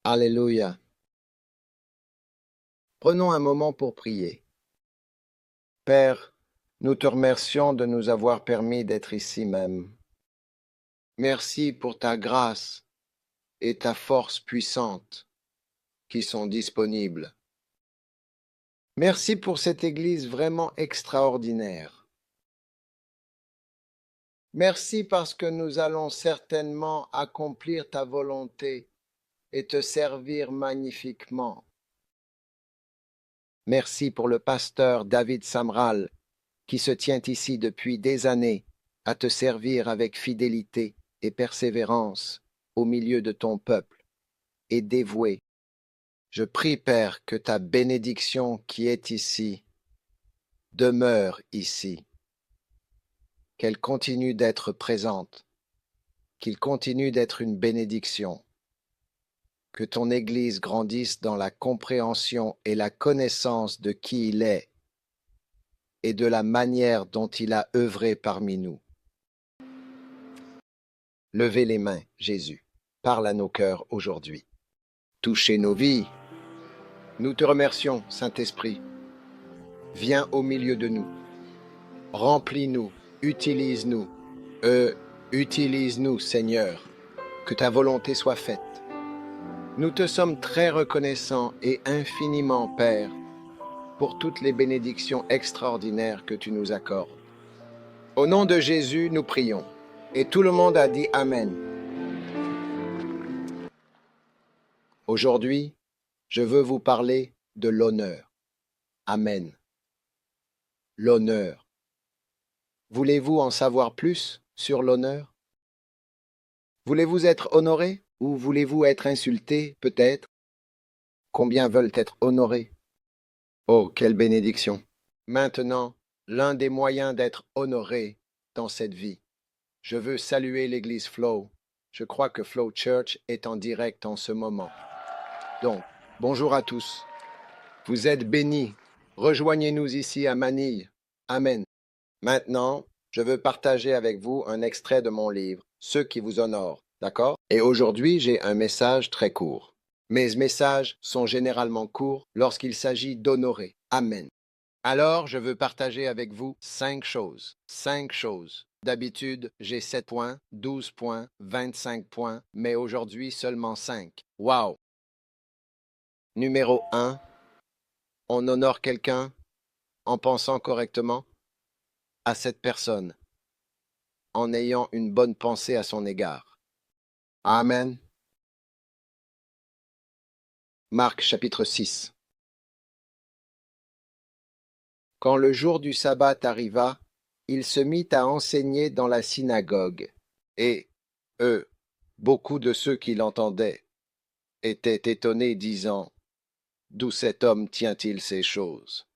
Alléluia. Prenons un moment pour prier. Père, nous te remercions de nous avoir permis d'être ici même. Merci pour ta grâce et ta force puissante qui sont disponibles. Merci pour cette Église vraiment extraordinaire. Merci parce que nous allons certainement accomplir ta volonté et te servir magnifiquement. Merci pour le pasteur David Samral qui se tient ici depuis des années à te servir avec fidélité et persévérance au milieu de ton peuple, et dévoué. Je prie, Père, que ta bénédiction qui est ici demeure ici, qu'elle continue d'être présente, qu'il continue d'être une bénédiction, que ton Église grandisse dans la compréhension et la connaissance de qui il est et de la manière dont il a œuvré parmi nous. Levez les mains, Jésus. Parle à nos cœurs aujourd'hui. Touchez nos vies. Nous te remercions, Saint-Esprit. Viens au milieu de nous. Remplis-nous. Utilise-nous. Utilise-nous, Seigneur. Que ta volonté soit faite. Nous te sommes très reconnaissants et infiniment, Père, pour toutes les bénédictions extraordinaires que tu nous accordes. Au nom de Jésus, nous prions. Et tout le monde a dit Amen. Aujourd'hui, je veux vous parler de l'honneur. Amen. L'honneur. Voulez-vous en savoir plus sur l'honneur? Voulez-vous être honoré ou voulez-vous être insulté, peut-être? Combien veulent être honorés? Oh, quelle bénédiction! Maintenant, l'un des moyens d'être honoré dans cette vie. Je veux saluer l'église Flow. Je crois que Flow Church est en direct en ce moment. Donc, bonjour à tous. Vous êtes bénis. Rejoignez-nous ici à Manille. Amen. Maintenant, je veux partager avec vous un extrait de mon livre, Ceux qui vous honorent, d'accord? Et aujourd'hui, j'ai un message très court. Mes messages sont généralement courts lorsqu'il s'agit d'honorer. Amen. Alors, je veux partager avec vous 5 choses. 5 choses. D'habitude, j'ai 7 points, 12 points, 25 points, mais aujourd'hui seulement 5. Wow! Numéro 1. On honore quelqu'un en pensant correctement à cette personne, en ayant une bonne pensée à son égard. Amen. Marc chapitre 6. Quand le jour du sabbat arriva, il se mit à enseigner dans la synagogue, et, eux, beaucoup de ceux qui l'entendaient, étaient étonnés, disant, d'où cet homme tient-il ces choses?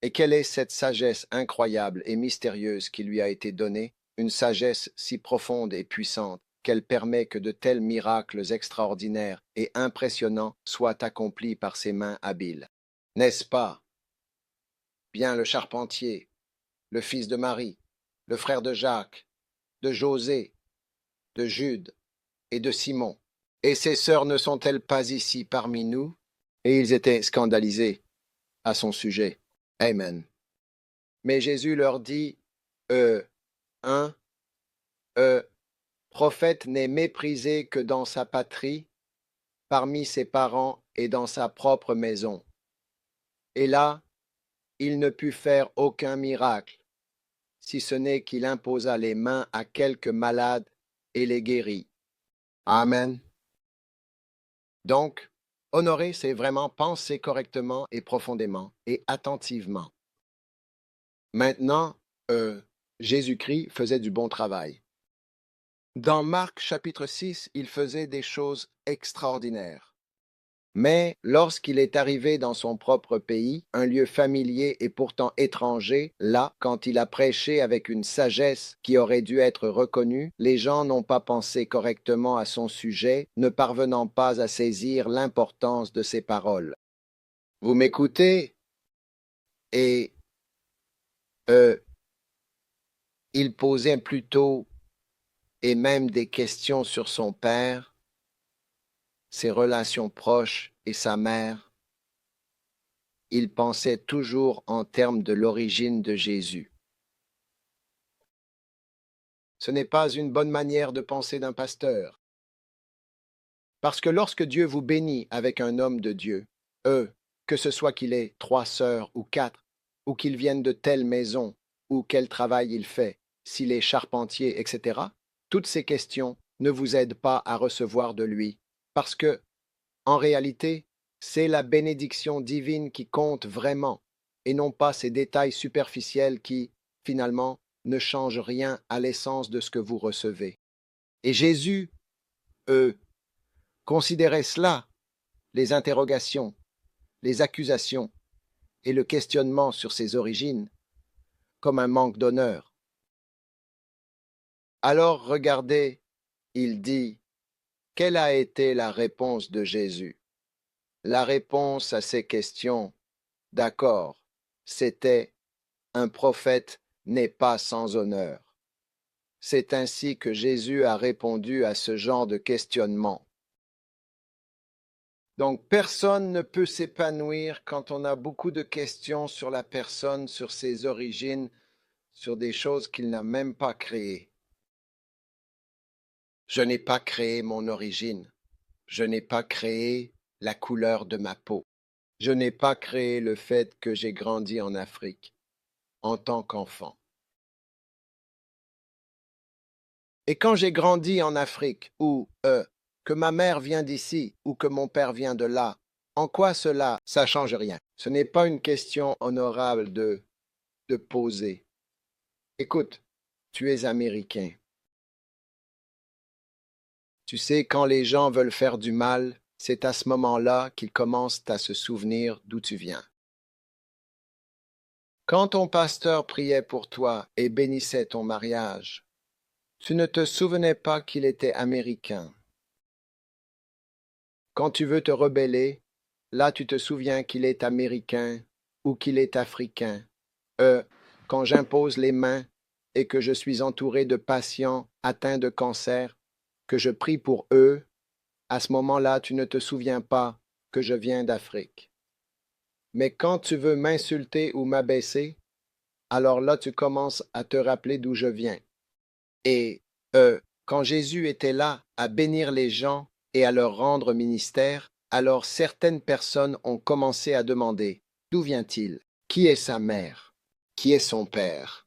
Et quelle est cette sagesse incroyable et mystérieuse qui lui a été donnée, une sagesse si profonde et puissante qu'elle permet que de tels miracles extraordinaires et impressionnants soient accomplis par ses mains habiles? N'est-ce pas bien le charpentier, le fils de Marie, le frère de Jacques, de José, de Jude et de Simon? Et ses sœurs ne sont-elles pas ici parmi nous? Et ils étaient scandalisés à son sujet. Amen. Mais Jésus leur dit, un prophète n'est méprisé que dans sa patrie, parmi ses parents et dans sa propre maison. Et là, il ne put faire aucun miracle, si ce n'est qu'il imposa les mains à quelques malades et les guérit. Amen. Donc, honorer, c'est vraiment penser correctement et profondément et attentivement. Maintenant, Jésus-Christ faisait du bon travail. Dans Marc chapitre 6, il faisait des choses extraordinaires. Mais lorsqu'il est arrivé dans son propre pays, un lieu familier et pourtant étranger, là, quand il a prêché avec une sagesse qui aurait dû être reconnue, les gens n'ont pas pensé correctement à son sujet, ne parvenant pas à saisir l'importance de ses paroles. Vous m'écoutez? Et il posait plutôt et même des questions sur son père ses relations proches et sa mère, il pensait toujours en termes de l'origine de Jésus. Ce n'est pas une bonne manière de penser d'un pasteur. Parce que lorsque Dieu vous bénit avec un homme de Dieu, que ce soit qu'il ait 3 sœurs ou 4, ou qu'il vienne de telle maison, ou quel travail il fait, s'il est charpentier, etc., toutes ces questions ne vous aident pas à recevoir de lui, parce que, en réalité, c'est la bénédiction divine qui compte vraiment, et non pas ces détails superficiels qui, finalement, ne changent rien à l'essence de ce que vous recevez. Et Jésus, considérait cela, les interrogations, les accusations et le questionnement sur ses origines, comme un manque d'honneur. Alors regardez, il dit, quelle a été la réponse de Jésus? La réponse à ces questions, d'accord, c'était un prophète n'est pas sans honneur. C'est ainsi que Jésus a répondu à ce genre de questionnement. Donc, personne ne peut s'épanouir quand on a beaucoup de questions sur la personne, sur ses origines, sur des choses qu'il n'a même pas créées. Je n'ai pas créé mon origine. Je n'ai pas créé la couleur de ma peau. Je n'ai pas créé le fait que j'ai grandi en Afrique en tant qu'enfant. Et quand j'ai grandi en Afrique, ou que ma mère vient d'ici, ou que mon père vient de là, en quoi cela, ça change rien? Ce n'est pas une question honorable de poser. Écoute, tu es américain. Tu sais, quand les gens veulent faire du mal, c'est à ce moment-là qu'ils commencent à se souvenir d'où tu viens. Quand ton pasteur priait pour toi et bénissait ton mariage, tu ne te souvenais pas qu'il était américain. Quand tu veux te rebeller, là tu te souviens qu'il est américain ou qu'il est africain. Quand j'impose les mains et que je suis entouré de patients atteints de cancer, que je prie pour eux, à ce moment-là, tu ne te souviens pas que je viens d'Afrique. Mais quand tu veux m'insulter ou m'abaisser, alors là, tu commences à te rappeler d'où je viens. Et quand Jésus était là à bénir les gens et à leur rendre ministère, alors certaines personnes ont commencé à demander, d'où vient-il? Qui est sa mère? Qui est son père?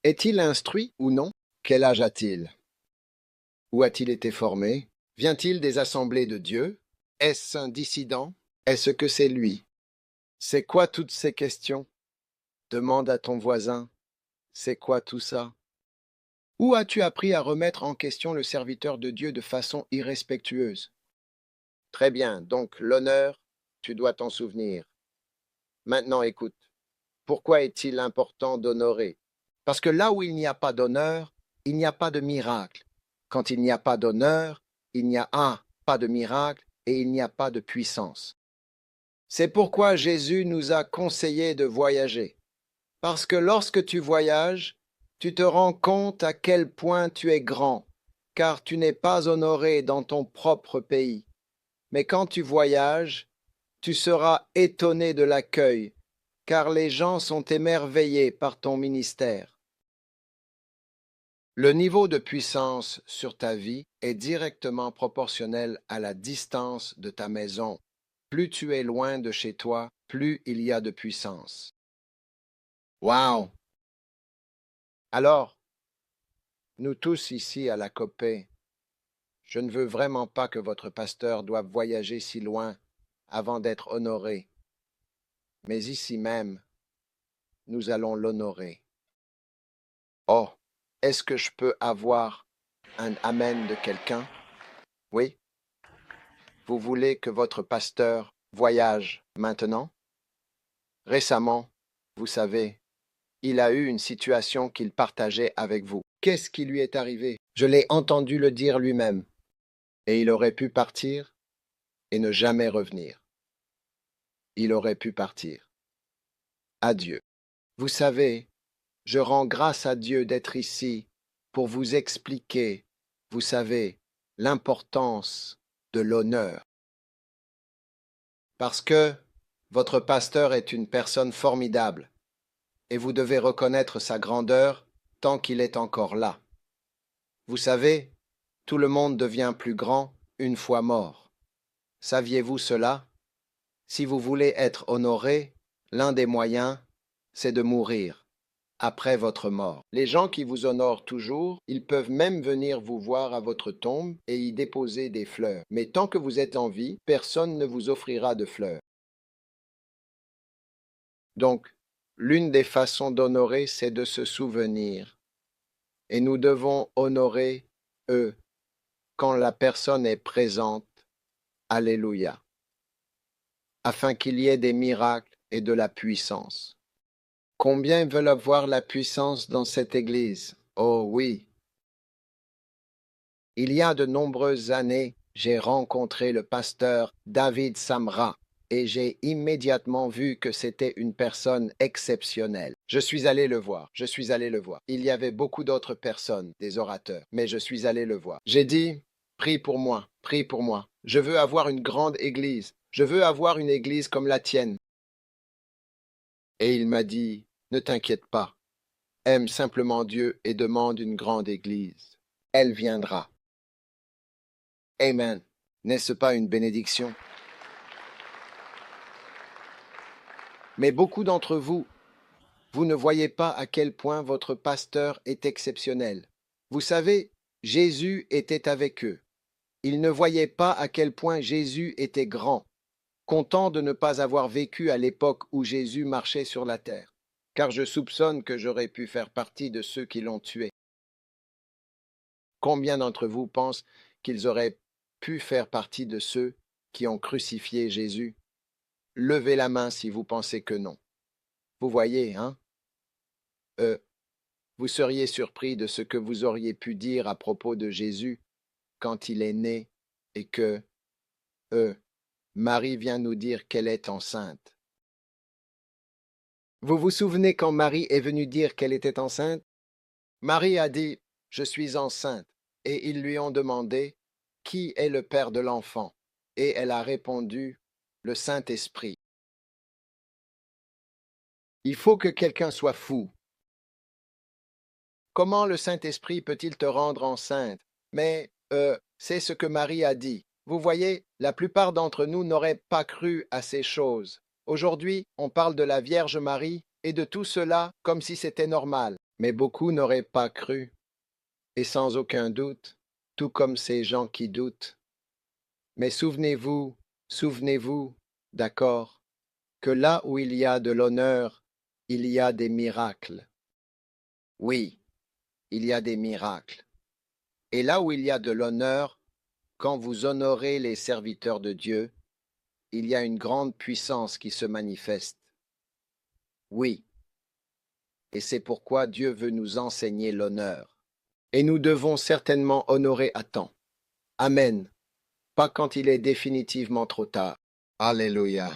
Est-il instruit ou non? Quel âge a-t-il? Où a-t-il été formé? Vient-il des assemblées de Dieu? Est-ce un dissident? Est-ce que c'est lui? C'est quoi toutes ces questions? Demande à ton voisin. C'est quoi tout ça? Où as-tu appris à remettre en question le serviteur de Dieu de façon irrespectueuse? Très bien, donc l'honneur, tu dois t'en souvenir. Maintenant écoute, pourquoi est-il important d'honorer? Parce que là où il n'y a pas d'honneur, il n'y a pas de miracle. Quand il n'y a pas d'honneur, il n'y a pas de miracle et il n'y a pas de puissance. C'est pourquoi Jésus nous a conseillé de voyager. Parce que lorsque tu voyages, tu te rends compte à quel point tu es grand, car tu n'es pas honoré dans ton propre pays. Mais quand tu voyages, tu seras étonné de l'accueil, car les gens sont émerveillés par ton ministère. Le niveau de puissance sur ta vie est directement proportionnel à la distance de ta maison. Plus tu es loin de chez toi, plus il y a de puissance. Wow! Alors, nous tous ici à la Copée, je ne veux vraiment pas que votre pasteur doive voyager si loin avant d'être honoré. Mais ici même, nous allons l'honorer. Oh, est-ce que je peux avoir un amen de quelqu'un? Oui? Vous voulez que votre pasteur voyage maintenant? Récemment, vous savez, il a eu une situation qu'il partageait avec vous. Qu'est-ce qui lui est arrivé? Je l'ai entendu le dire lui-même. Et il aurait pu partir et ne jamais revenir. Il aurait pu partir. Adieu. Vous savez, je rends grâce à Dieu d'être ici pour vous expliquer, vous savez, l'importance de l'honneur. Parce que votre pasteur est une personne formidable, et vous devez reconnaître sa grandeur tant qu'il est encore là. Vous savez, tout le monde devient plus grand une fois mort. Saviez-vous cela? Si vous voulez être honoré, l'un des moyens, c'est de mourir après votre mort. Les gens qui vous honorent toujours, ils peuvent même venir vous voir à votre tombe et y déposer des fleurs. Mais tant que vous êtes en vie, personne ne vous offrira de fleurs. Donc, l'une des façons d'honorer, c'est de se souvenir. Et nous devons honorer eux quand la personne est présente. Alléluia. Afin qu'il y ait des miracles et de la puissance. Combien veulent avoir la puissance dans cette Église? Oh oui. Il y a de nombreuses années, j'ai rencontré le pasteur David Samra et j'ai immédiatement vu que c'était une personne exceptionnelle. Je suis allé le voir. Il y avait beaucoup d'autres personnes, des orateurs, mais je suis allé le voir. J'ai dit, prie pour moi, prie pour moi. Je veux avoir une grande Église. Je veux avoir une Église comme la tienne. Et il m'a dit, ne t'inquiète pas. Aime simplement Dieu et demande une grande Église. Elle viendra. Amen. N'est-ce pas une bénédiction? Mais beaucoup d'entre vous, vous ne voyez pas à quel point votre pasteur est exceptionnel. Vous savez, Jésus était avec eux. Ils ne voyaient pas à quel point Jésus était grand, content de ne pas avoir vécu à l'époque où Jésus marchait sur la terre, car je soupçonne que j'aurais pu faire partie de ceux qui l'ont tué. Combien d'entre vous pensent qu'ils auraient pu faire partie de ceux qui ont crucifié Jésus? Levez la main si vous pensez que non. Vous voyez, hein? Vous seriez surpris de ce que vous auriez pu dire à propos de Jésus quand il est né et que, Marie vient nous dire qu'elle est enceinte. Vous vous souvenez quand Marie est venue dire qu'elle était enceinte? Marie a dit, je suis enceinte, et ils lui ont demandé, qui est le père de l'enfant? Et elle a répondu, le Saint-Esprit. Il faut que quelqu'un soit fou. Comment le Saint-Esprit peut-il te rendre enceinte? Mais, c'est ce que Marie a dit. Vous voyez, la plupart d'entre nous n'auraient pas cru à ces choses. Aujourd'hui, on parle de la Vierge Marie et de tout cela comme si c'était normal. Mais beaucoup n'auraient pas cru. Et sans aucun doute, tout comme ces gens qui doutent. Mais souvenez-vous, d'accord, que là où il y a de l'honneur, il y a des miracles. Oui, il y a des miracles. Et là où il y a de l'honneur, quand vous honorez les serviteurs de Dieu, il y a une grande puissance qui se manifeste. Oui. Et c'est pourquoi Dieu veut nous enseigner l'honneur. Et nous devons certainement honorer à temps. Amen. Pas quand il est définitivement trop tard. Alléluia.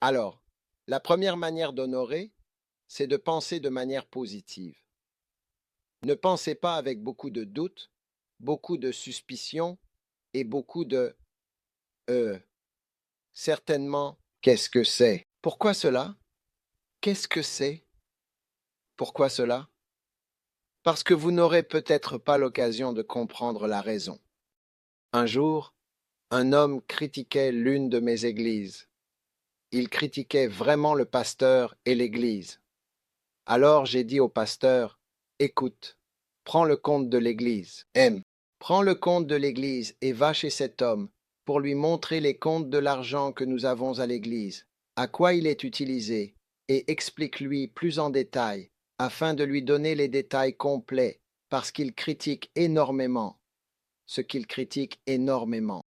Alors, la première manière d'honorer, c'est de penser de manière positive. Ne pensez pas avec beaucoup de doutes, beaucoup de suspicions et beaucoup de certainement, qu'est-ce que c'est? Pourquoi cela? Qu'est-ce que c'est? Pourquoi cela? Parce que vous n'aurez peut-être pas l'occasion de comprendre la raison. Un jour, un homme critiquait l'une de mes églises. Il critiquait vraiment le pasteur et l'église. Alors j'ai dit au pasteur, écoute, prends le compte de l'église. Prends le compte de l'église et va chez cet homme pour lui montrer les comptes de l'argent que nous avons à l'église, à quoi il est utilisé, et explique-lui plus en détail, afin de lui donner les détails complets, parce qu'il critique énormément ce qu'il critique énormément.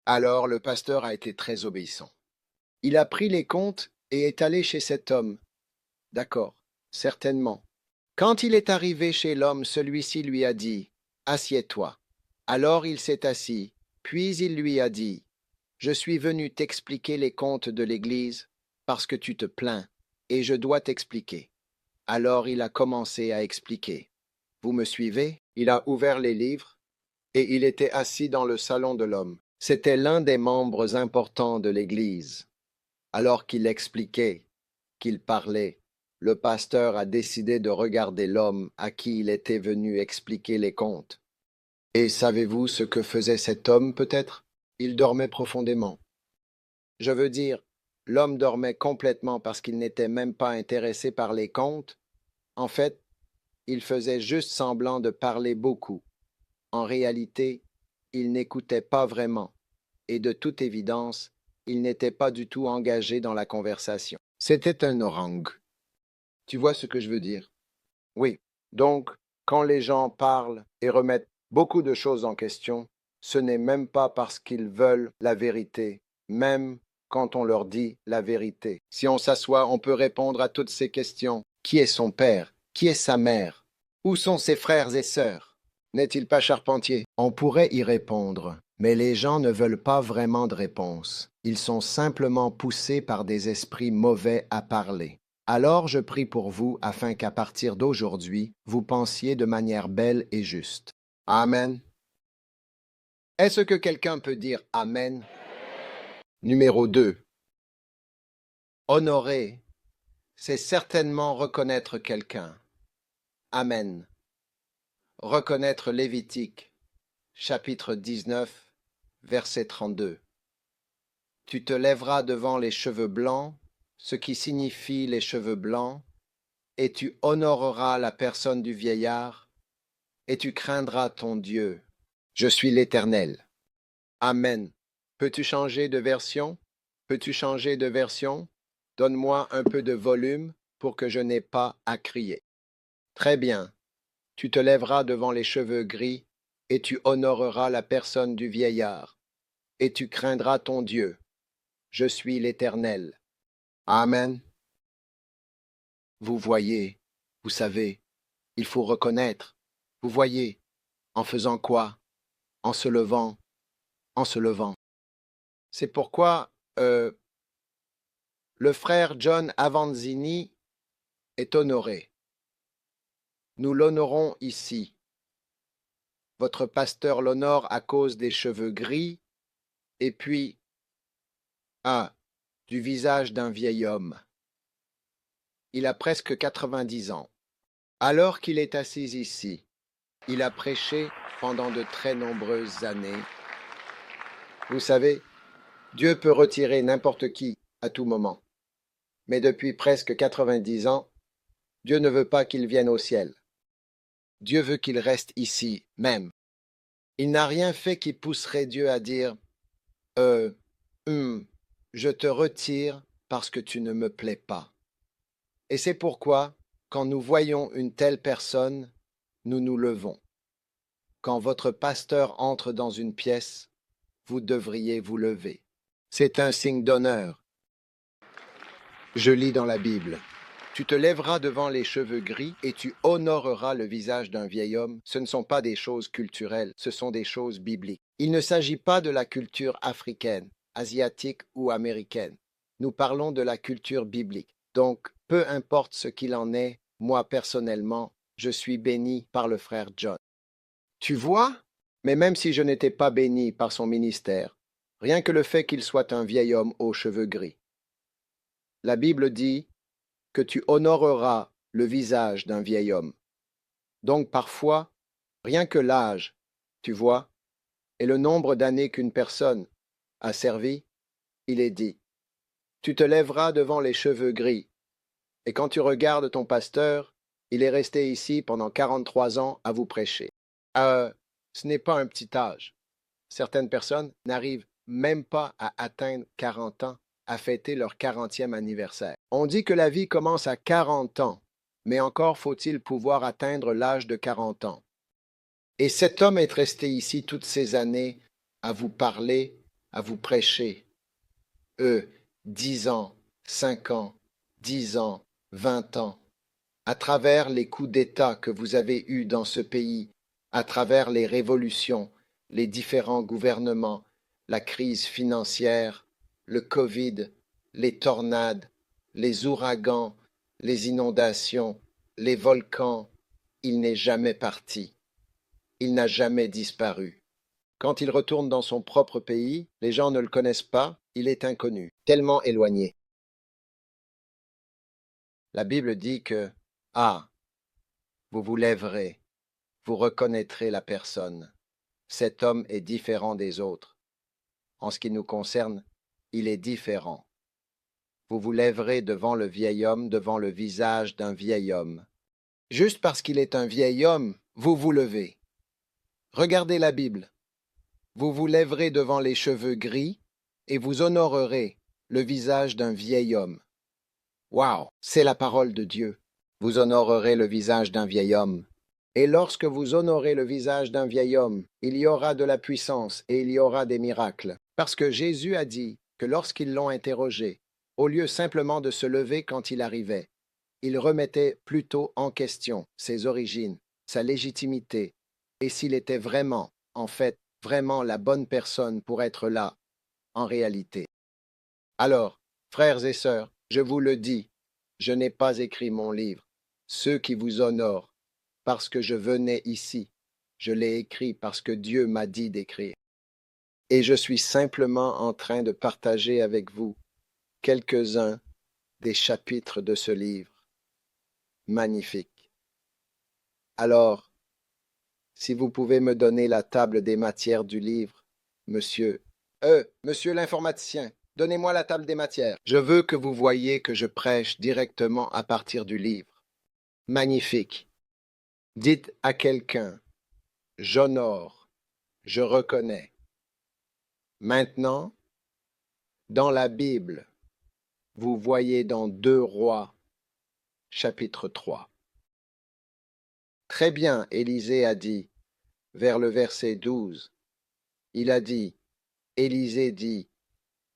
Alors le pasteur a été très obéissant. Il a pris les comptes et est allé chez cet homme. D'accord, certainement. Quand il est arrivé chez l'homme, celui-ci lui a dit, assieds-toi. Alors il s'est assis, puis il lui a dit, je suis venu t'expliquer les comptes de l'Église parce que tu te plains, et je dois t'expliquer. Alors il a commencé à expliquer. Vous me suivez? Il a ouvert les livres, et il était assis dans le salon de l'homme. C'était l'un des membres importants de l'Église. Alors qu'il expliquait, qu'il parlait, le pasteur a décidé de regarder l'homme à qui il était venu expliquer les contes. Et savez-vous ce que faisait cet homme peut-être? Il dormait profondément. Je veux dire, l'homme dormait complètement parce qu'il n'était même pas intéressé par les contes. En fait, il faisait juste semblant de parler beaucoup. En réalité, il n'écoutait pas vraiment, et de toute évidence, il n'était pas du tout engagé dans la conversation. C'était un orang. Tu vois ce que je veux dire? Oui. Donc, quand les gens parlent et remettent beaucoup de choses en question, ce n'est même pas parce qu'ils veulent la vérité, même quand on leur dit la vérité. Si on s'assoit, on peut répondre à toutes ces questions. Qui est son père? Qui est sa mère? Où sont ses frères et sœurs? N'est-il pas charpentier? On pourrait y répondre, mais les gens ne veulent pas vraiment de réponse. Ils sont simplement poussés par des esprits mauvais à parler. Alors je prie pour vous afin qu'à partir d'aujourd'hui, vous pensiez de manière belle et juste. Amen. Est-ce que quelqu'un peut dire Amen? Numéro 2. Honorer, c'est certainement reconnaître quelqu'un. Amen. Reconnaître Lévitique, chapitre 19, verset 32. Tu te lèveras devant les cheveux blancs, ce qui signifie les cheveux blancs, et tu honoreras la personne du vieillard, et tu craindras ton Dieu. Je suis l'Éternel. Amen. Peux-tu changer de version? Peux-tu changer de version? Donne-moi un peu de volume pour que je n'ai pas à crier. Très bien. Tu te lèveras devant les cheveux gris, et tu honoreras la personne du vieillard, et tu craindras ton Dieu. Je suis l'Éternel. Amen. Vous voyez, vous savez, il faut reconnaître. Vous voyez, en faisant quoi? En se levant, en se levant. C'est pourquoi le frère John Avanzini est honoré. Nous l'honorons ici. Votre pasteur l'honore à cause des cheveux gris, et puis, du visage d'un vieil homme. Il a presque 90 ans. Alors qu'il est assis ici, il a prêché pendant de très nombreuses années. Vous savez, Dieu peut retirer n'importe qui à tout moment. Mais depuis presque 90 ans, Dieu ne veut pas qu'il vienne au ciel. Dieu veut qu'il reste ici même. Il n'a rien fait qui pousserait Dieu à dire je te retire parce que tu ne me plais pas. Et c'est pourquoi, quand nous voyons une telle personne, nous nous levons. Quand votre pasteur entre dans une pièce, vous devriez vous lever. C'est un signe d'honneur. Je lis dans la Bible. Tu te lèveras devant les cheveux gris et tu honoreras le visage d'un vieil homme. Ce ne sont pas des choses culturelles, ce sont des choses bibliques. Il ne s'agit pas de la culture africaine, asiatique ou américaine. Nous parlons de la culture biblique. Donc, peu importe ce qu'il en est, moi personnellement, je suis béni par le frère John. Tu vois? Mais même si je n'étais pas béni par son ministère, rien que le fait qu'il soit un vieil homme aux cheveux gris. La Bible dit que tu honoreras le visage d'un vieil homme. Donc parfois, rien que l'âge, tu vois, et le nombre d'années qu'une personne a servi, il est dit, tu te lèveras devant les cheveux gris, et quand tu regardes ton pasteur, il est resté ici pendant 43 ans à vous prêcher. Ce n'est pas un petit âge. Certaines personnes n'arrivent même pas à atteindre 40 ans, à fêter leur 40e anniversaire. On dit que la vie commence à 40 ans, mais encore faut-il pouvoir atteindre l'âge de 40 ans. Et cet homme est resté ici toutes ces années à vous parler, à vous prêcher. 10 ans, 5 ans, 10 ans, 20 ans, à travers les coups d'État que vous avez eus dans ce pays, à travers les révolutions, les différents gouvernements, la crise financière, le Covid, les tornades, les ouragans, les inondations, les volcans, il n'est jamais parti. Il n'a jamais disparu. Quand il retourne dans son propre pays, les gens ne le connaissent pas, il est inconnu, tellement éloigné. La Bible dit que, ah, vous vous lèverez, vous reconnaîtrez la personne. Cet homme est différent des autres. En ce qui nous concerne, il est différent. Vous vous lèverez devant le vieil homme, devant le visage d'un vieil homme. Juste parce qu'il est un vieil homme, vous vous levez. Regardez la Bible. Vous vous lèverez devant les cheveux gris et vous honorerez le visage d'un vieil homme. Waouh, c'est la parole de Dieu. Vous honorerez le visage d'un vieil homme. Et lorsque vous honorez le visage d'un vieil homme, il y aura de la puissance et il y aura des miracles. Parce que Jésus a dit que lorsqu'ils l'ont interrogé, au lieu simplement de se lever quand il arrivait, il remettait plutôt en question ses origines, sa légitimité, et s'il était vraiment, en fait, vraiment la bonne personne pour être là, en réalité. Alors, frères et sœurs, je vous le dis, je n'ai pas écrit mon livre. Ceux qui vous honorent, parce que je venais ici, je l'ai écrit parce que Dieu m'a dit d'écrire. Et je suis simplement en train de partager avec vous quelques-uns des chapitres de ce livre. Magnifique. Alors, si vous pouvez me donner la table des matières du livre, monsieur. Monsieur l'informaticien, donnez-moi la table des matières. Je veux que vous voyiez que je prêche directement à partir du livre. Magnifique. Dites à quelqu'un, j'honore, je reconnais. Maintenant, dans la Bible, vous voyez dans 2 Rois, chapitre 3. Très bien, Élisée a dit, vers le verset 12. Il a dit, Élisée dit,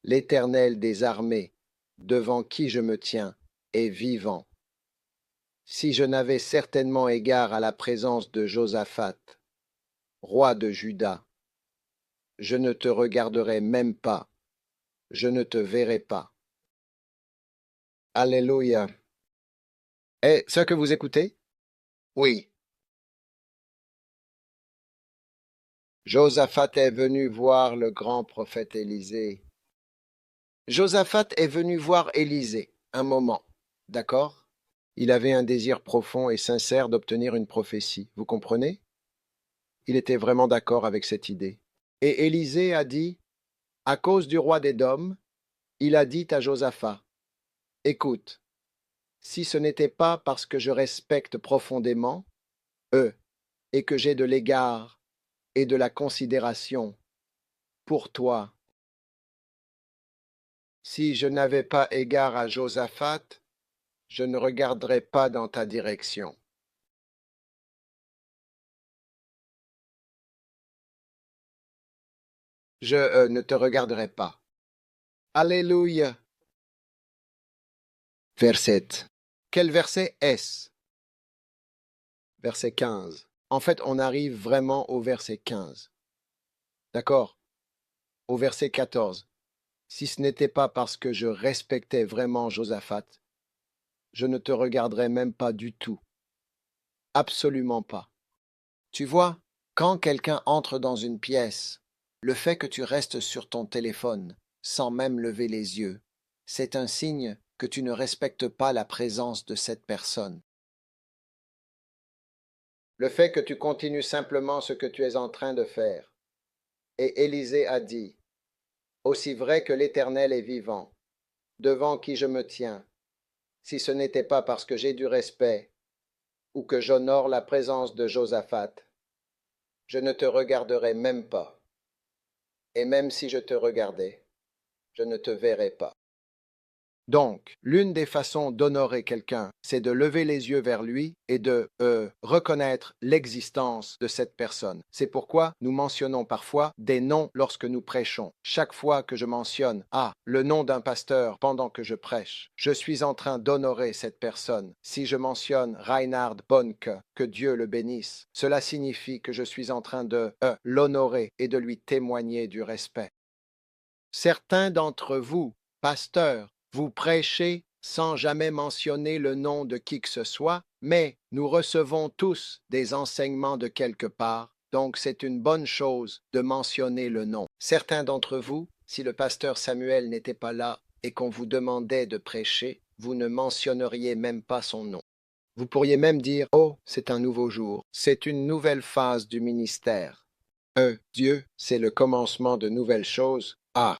l'Éternel des armées, devant qui je me tiens, est vivant. Si je n'avais certainement égard à la présence de Josaphat, roi de Juda, je ne te regarderai même pas, je ne te verrai pas. Alléluia. Est ce que vous écoutez? Oui. Josaphat est venu voir le grand prophète Élisée. Josaphat est venu voir Élisée, un moment, d'accord? Il avait un désir profond et sincère d'obtenir une prophétie, vous comprenez? Il était vraiment d'accord avec cette idée. Et Élisée a dit, à cause du roi d'Édom, il a dit à Josaphat, écoute, si ce n'était pas parce que je respecte profondément eux et que j'ai de l'égard et de la considération pour toi, si je n'avais pas égard à Josaphat, je ne regarderais pas dans ta direction. Je ne te regarderai pas. Alléluia. Verset. Quel verset est-ce? Verset 15. En fait, on arrive vraiment au verset 15. D'accord? Au verset 14. Si ce n'était pas parce que je respectais vraiment Josaphat, je ne te regarderais même pas du tout. Absolument pas. Tu vois, quand quelqu'un entre dans une pièce, le fait que tu restes sur ton téléphone sans même lever les yeux, c'est un signe que tu ne respectes pas la présence de cette personne. Le fait que tu continues simplement ce que tu es en train de faire. Et Élisée a dit, aussi vrai que l'Éternel est vivant, devant qui je me tiens, si ce n'était pas parce que j'ai du respect ou que j'honore la présence de Josaphat, je ne te regarderai même pas. Et même si je te regardais, je ne te verrais pas. Donc, l'une des façons d'honorer quelqu'un, c'est de lever les yeux vers lui et de reconnaître l'existence de cette personne. C'est pourquoi nous mentionnons parfois des noms lorsque nous prêchons. Chaque fois que je mentionne le nom d'un pasteur pendant que je prêche, je suis en train d'honorer cette personne. Si je mentionne Reinhard Bonke, que Dieu le bénisse, cela signifie que je suis en train de l'honorer et de lui témoigner du respect. Certains d'entre vous, pasteurs, vous prêchez sans jamais mentionner le nom de qui que ce soit, mais nous recevons tous des enseignements de quelque part Donc c'est une bonne chose de mentionner le nom. Certains d'entre vous, si le pasteur Samuel n'était pas là et qu'on vous demandait de prêcher, vous ne mentionneriez même pas son nom. Vous pourriez même dire, oh, c'est un nouveau jour, c'est une nouvelle phase du ministère. Dieu, c'est le commencement de nouvelles choses. Ah,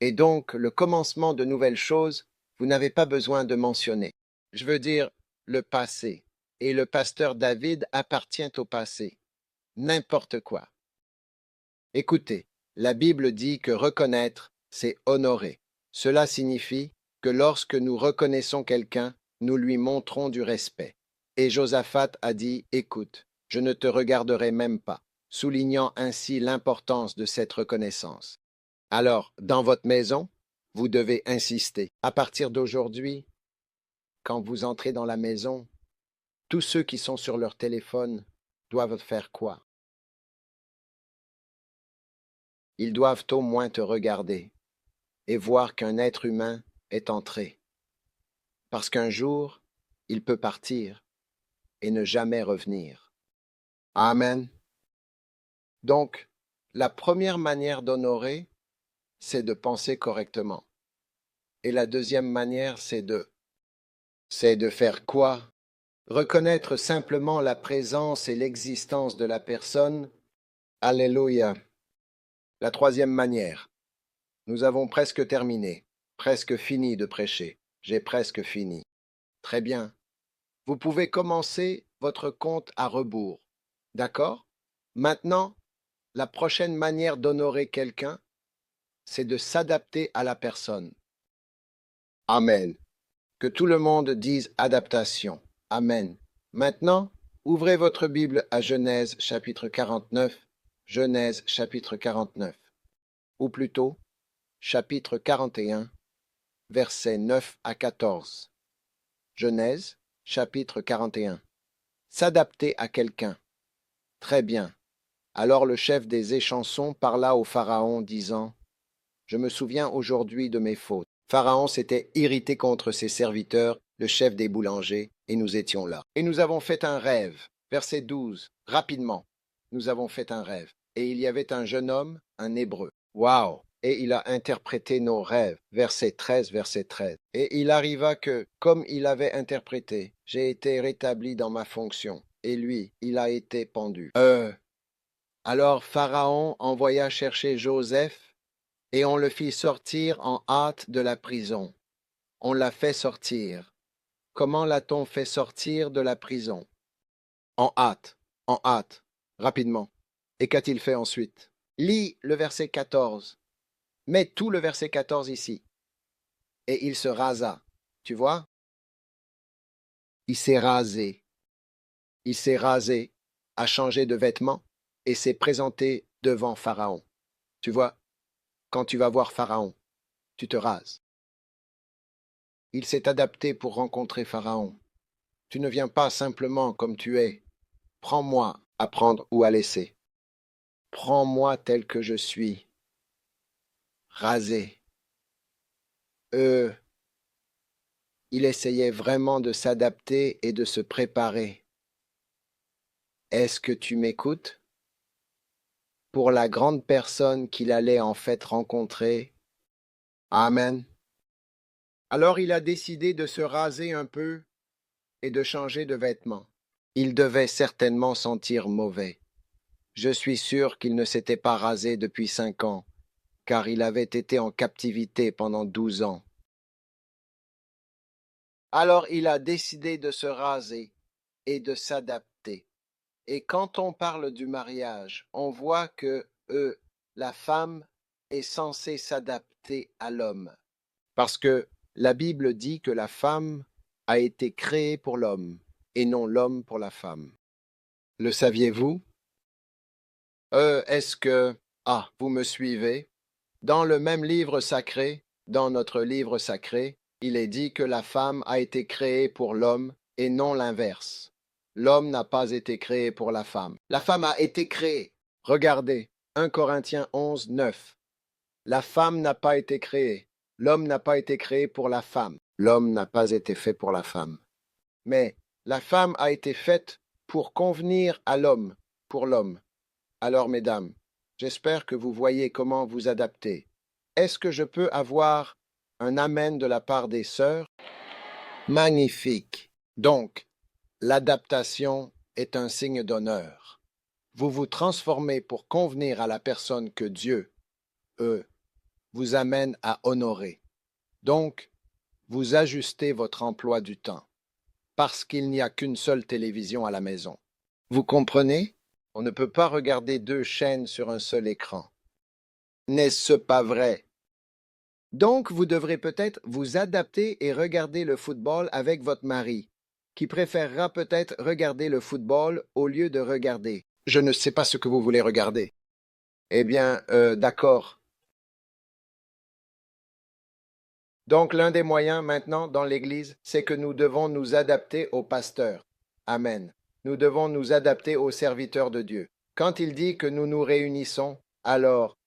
et donc le commencement de nouvelles choses, vous n'avez pas besoin de mentionner. Je veux dire le passé. Et le pasteur David appartient au passé. N'importe quoi. Écoutez, la Bible dit que reconnaître, c'est honorer. Cela signifie que lorsque nous reconnaissons quelqu'un, nous lui montrons du respect. Et Josaphat a dit, écoute, je ne te regarderai même pas, soulignant ainsi l'importance de cette reconnaissance. Alors, dans votre maison, vous devez insister. À partir d'aujourd'hui, quand vous entrez dans la maison, tous ceux qui sont sur leur téléphone doivent faire quoi? Ils doivent au moins te regarder et voir qu'un être humain est entré. Parce qu'un jour, il peut partir et ne jamais revenir. Amen. Donc, la première manière d'honorer, c'est de penser correctement. Et la deuxième manière, c'est de faire quoi? Reconnaître simplement la présence et l'existence de la personne. Alléluia. La troisième manière. Nous avons presque terminé, presque fini de prêcher. J'ai presque fini. Très bien. Vous pouvez commencer votre compte à rebours. D'accord? Maintenant, la prochaine manière d'honorer quelqu'un, c'est de s'adapter à la personne. Amen. Que tout le monde dise adaptation. Amen. Maintenant, ouvrez votre Bible à Genèse chapitre 49. Genèse chapitre 49. Ou plutôt, chapitre 41, versets 9 à 14. Genèse chapitre 41. S'adapter à quelqu'un. Très bien. Alors le chef des échansons parla au Pharaon, disant, je me souviens aujourd'hui de mes fautes. Pharaon s'était irrité contre ses serviteurs, le chef des boulangers, et nous étions là. Et nous avons fait un rêve. Verset 12. Rapidement. Nous avons fait un rêve. Et il y avait un jeune homme, un Hébreu. Waouh! Et il a interprété nos rêves. Verset 13, verset 13. Et il arriva que, comme il avait interprété, j'ai été rétabli dans ma fonction. Et lui, il a été pendu. Alors Pharaon envoya chercher Joseph, et on le fit sortir en hâte de la prison. On l'a fait sortir. Comment l'a-t-on fait sortir de la prison? En hâte, rapidement. Et qu'a-t-il fait ensuite? Lis le verset 14. Mets tout le verset 14 ici. Et il se rasa. Tu vois? Il s'est rasé. Il s'est rasé, a changé de vêtements et s'est présenté devant Pharaon. Tu vois? Quand tu vas voir Pharaon, tu te rases. Il s'est adapté pour rencontrer Pharaon. Tu ne viens pas simplement comme tu es. Prends-moi à prendre ou à laisser. Prends-moi tel que je suis. Rasé. Il essayait vraiment de s'adapter et de se préparer. Est-ce que tu m'écoutes? Pour la grande personne qu'il allait en fait rencontrer. Amen. Alors il a décidé de se raser un peu et de changer de vêtements. Il devait certainement sentir mauvais. Je suis sûr qu'il ne s'était pas rasé depuis 5 ans, car il avait été en captivité pendant 12 ans. Alors il a décidé de se raser et de s'adapter. Et quand on parle du mariage, on voit que la femme est censée s'adapter à l'homme. Parce que la Bible dit que la femme a été créée pour l'homme et non l'homme pour la femme. Le saviez-vous? Est-ce que... Ah, vous me suivez? Dans le même livre sacré, dans notre livre sacré, il est dit que la femme a été créée pour l'homme et non l'inverse. L'homme n'a pas été créé pour la femme. La femme a été créée. Regardez, 1 Corinthiens 11, 9. La femme n'a pas été créée. L'homme n'a pas été créé pour la femme. L'homme n'a pas été fait pour la femme. Mais la femme a été faite pour convenir à l'homme, pour l'homme. Alors, mesdames, j'espère que vous voyez comment vous adapter. Est-ce que je peux avoir un amen de la part des sœurs? Magnifique. Donc, l'adaptation est un signe d'honneur. Vous vous transformez pour convenir à la personne que Dieu, eux, vous amène à honorer. Donc, vous ajustez votre emploi du temps, parce qu'il n'y a qu'une seule télévision à la maison. Vous comprenez? On ne peut pas regarder deux chaînes sur un seul écran. N'est-ce pas vrai? Donc, vous devrez peut-être vous adapter et regarder le football avec votre mari, qui préférera peut-être regarder le football au lieu de regarder. Je ne sais pas ce que vous voulez regarder. Eh bien, d'accord. Donc, l'un des moyens maintenant dans l'Église, c'est que nous devons nous adapter au pasteur. Amen. Nous devons nous adapter aux serviteurs de Dieu. Quand il dit que nous nous réunissons, alors,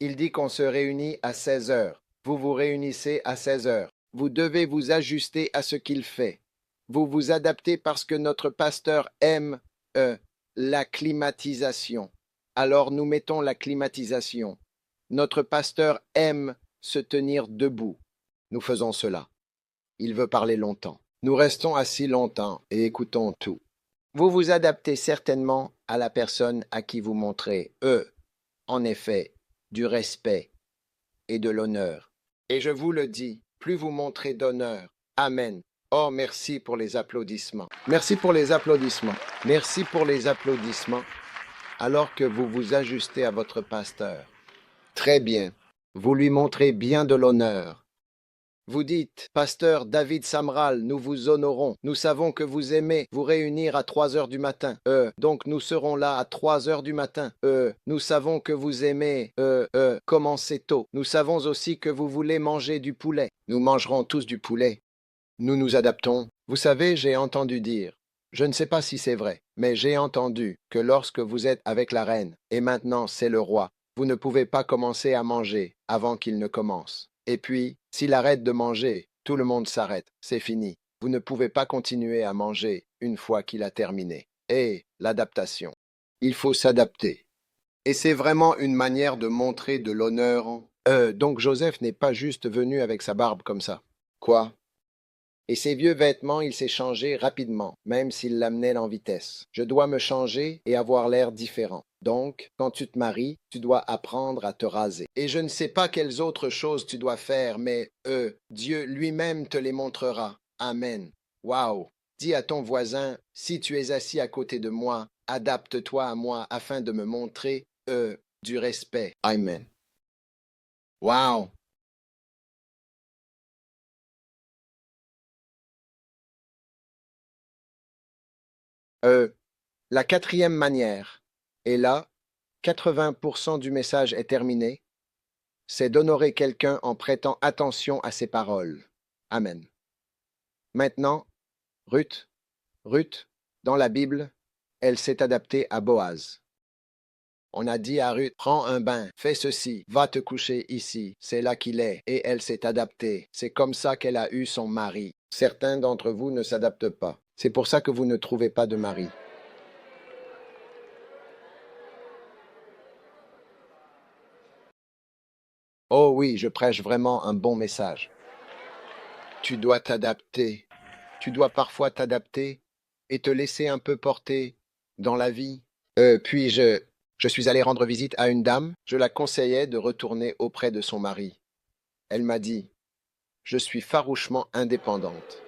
il dit qu'on se réunit à 16 heures. Vous vous réunissez à 16 heures. Vous devez vous ajuster à ce qu'il fait. Vous vous adaptez parce que notre pasteur aime, la climatisation. Alors nous mettons la climatisation. Notre pasteur aime se tenir debout. Nous faisons cela. Il veut parler longtemps. Nous restons assis longtemps et écoutons tout. Vous vous adaptez certainement à la personne à qui vous montrez, en effet, du respect et de l'honneur. Et je vous le dis, plus vous montrez d'honneur. Amen. Oh, merci pour les applaudissements. Merci pour les applaudissements. Merci pour les applaudissements alors que vous vous ajustez à votre pasteur. Très bien. Vous lui montrez bien de l'honneur. Vous dites, Pasteur David Samral, nous vous honorons. Nous savons que vous aimez vous réunir à 3 heures du matin. Donc nous serons là à 3 heures du matin. Nous savons que vous aimez, commencer tôt. Nous savons aussi que vous voulez manger du poulet. Nous mangerons tous du poulet. Nous nous adaptons. Vous savez, j'ai entendu dire, je ne sais pas si c'est vrai, mais j'ai entendu que lorsque vous êtes avec la reine, et maintenant c'est le roi, vous ne pouvez pas commencer à manger avant qu'il ne commence. Et puis, s'il arrête de manger, tout le monde s'arrête, c'est fini. Vous ne pouvez pas continuer à manger une fois qu'il a terminé. Et l'adaptation. Il faut s'adapter. Et c'est vraiment une manière de montrer de l'honneur. Donc Joseph n'est pas juste venu avec sa barbe comme ça. Quoi? Et ses vieux vêtements, il s'est changé rapidement, même s'il l'amenait en vitesse. Je dois me changer et avoir l'air différent. Donc, quand tu te maries, tu dois apprendre à te raser. Et je ne sais pas quelles autres choses tu dois faire, mais Dieu lui-même te les montrera. Amen. Waouh. Dis à ton voisin, si tu es assis à côté de moi, adapte-toi à moi afin de me montrer, du respect. Amen. Waouh. La quatrième manière, et là, 80% du message est terminé, c'est d'honorer quelqu'un en prêtant attention à ses paroles. Amen. Maintenant, Ruth, Ruth, dans la Bible, elle s'est adaptée à Boaz. On a dit à Ruth, prends un bain, fais ceci, va te coucher ici, c'est là qu'il est, et elle s'est adaptée. C'est comme ça qu'elle a eu son mari. Certains d'entre vous ne s'adaptent pas. C'est pour ça que vous ne trouvez pas de mari. Oh oui, je prêche vraiment un bon message. Tu dois t'adapter. Tu dois parfois t'adapter et te laisser un peu porter dans la vie. Je suis allé rendre visite à une dame. Je la conseillais de retourner auprès de son mari. Elle m'a dit, je suis farouchement indépendante.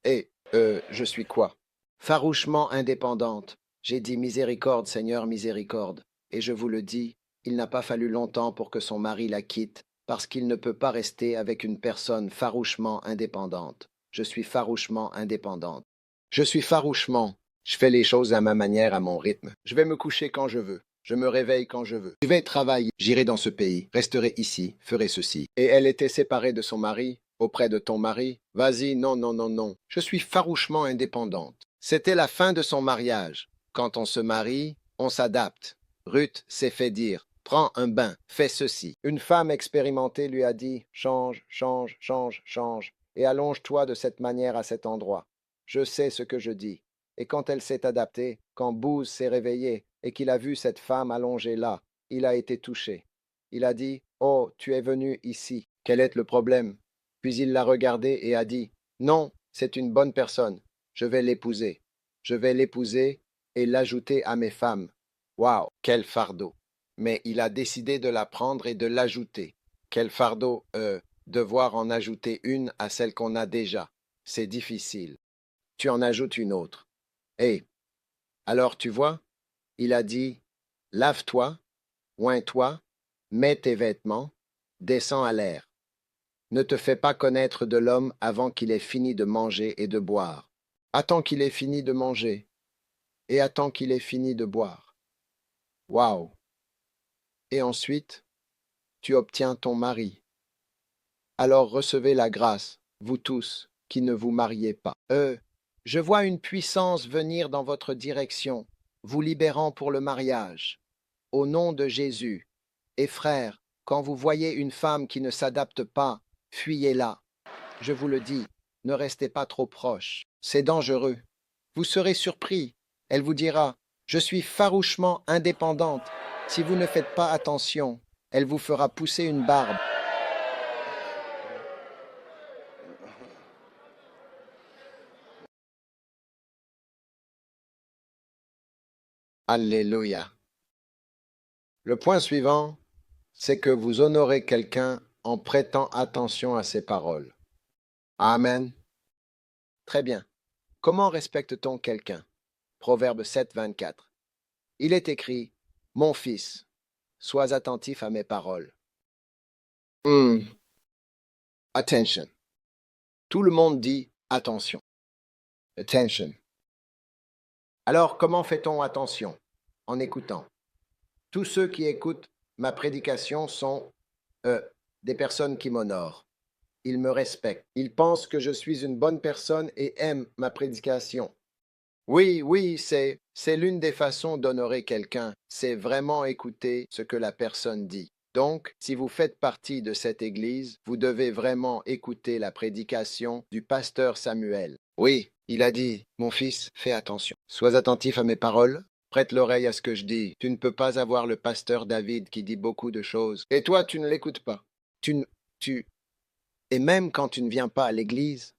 Et, je suis quoi? Farouchement indépendante. J'ai dit miséricorde, Seigneur, miséricorde. Et je vous le dis, il n'a pas fallu longtemps pour que son mari la quitte, parce qu'il ne peut pas rester avec une personne farouchement indépendante. Je suis farouchement indépendante. Je suis farouchement. Je fais les choses à ma manière, à mon rythme. Je vais me coucher quand je veux. Je me réveille quand je veux. Je vais travailler. J'irai dans ce pays. Resterai ici. Ferai ceci. Et elle était séparée de son mari. Auprès de ton mari. Vas-y, non, non, non, non. Je suis farouchement indépendante. C'était la fin de son mariage. Quand on se marie, on s'adapte. Ruth s'est fait dire, prends un bain, fais ceci. Une femme expérimentée lui a dit, change, change, change, change, et allonge-toi de cette manière à cet endroit. Je sais ce que je dis. Et quand elle s'est adaptée, quand Booz s'est réveillé, et qu'il a vu cette femme allongée là, il a été touché. Il a dit, oh, tu es venu ici. Quel est le problème? Puis il l'a regardé et a dit, non, c'est une bonne personne. Je vais l'épouser. Je vais l'épouser et l'ajouter à mes femmes. Waouh, quel fardeau. Mais il a décidé de la prendre et de l'ajouter. Quel fardeau, devoir en ajouter une à celle qu'on a déjà. C'est difficile. Tu en ajoutes une autre. Eh, alors tu vois, il a dit, lave-toi, oins-toi, mets tes vêtements, descends à l'air. Ne te fais pas connaître de l'homme avant qu'il ait fini de manger et de boire. Attends qu'il ait fini de manger et attends qu'il ait fini de boire. Waouh! Et ensuite, tu obtiens ton mari. Alors recevez la grâce, vous tous qui ne vous mariez pas. Je vois une puissance venir dans votre direction, vous libérant pour le mariage. Au nom de Jésus. Et frères, quand vous voyez une femme qui ne s'adapte pas, fuyez-la. Je vous le dis, ne restez pas trop proche. C'est dangereux. Vous serez surpris. Elle vous dira, je suis farouchement indépendante. Si vous ne faites pas attention, elle vous fera pousser une barbe. Alléluia. Le point suivant, c'est que vous honorez quelqu'un en prêtant attention à ses paroles. Amen. Très bien. Comment respecte-t-on quelqu'un? Proverbe 7, 24. Il est écrit, mon fils, sois attentif à mes paroles. Attention. Tout le monde dit attention. Attention. Alors, comment fait-on attention? En écoutant. Tous ceux qui écoutent ma prédication sont des personnes qui m'honorent. Ils me respectent. Ils pensent que je suis une bonne personne et aiment ma prédication. Oui, oui, c'est l'une des façons d'honorer quelqu'un. C'est vraiment écouter ce que la personne dit. Donc, si vous faites partie de cette église, vous devez vraiment écouter la prédication du pasteur Samuel. Oui, il a dit, mon fils, fais attention. Sois attentif à mes paroles. Prête l'oreille à ce que je dis. Tu ne peux pas avoir le pasteur David qui dit beaucoup de choses. Et toi, tu ne l'écoutes pas. Tu, ne- tu, et même quand tu ne viens pas à l'église,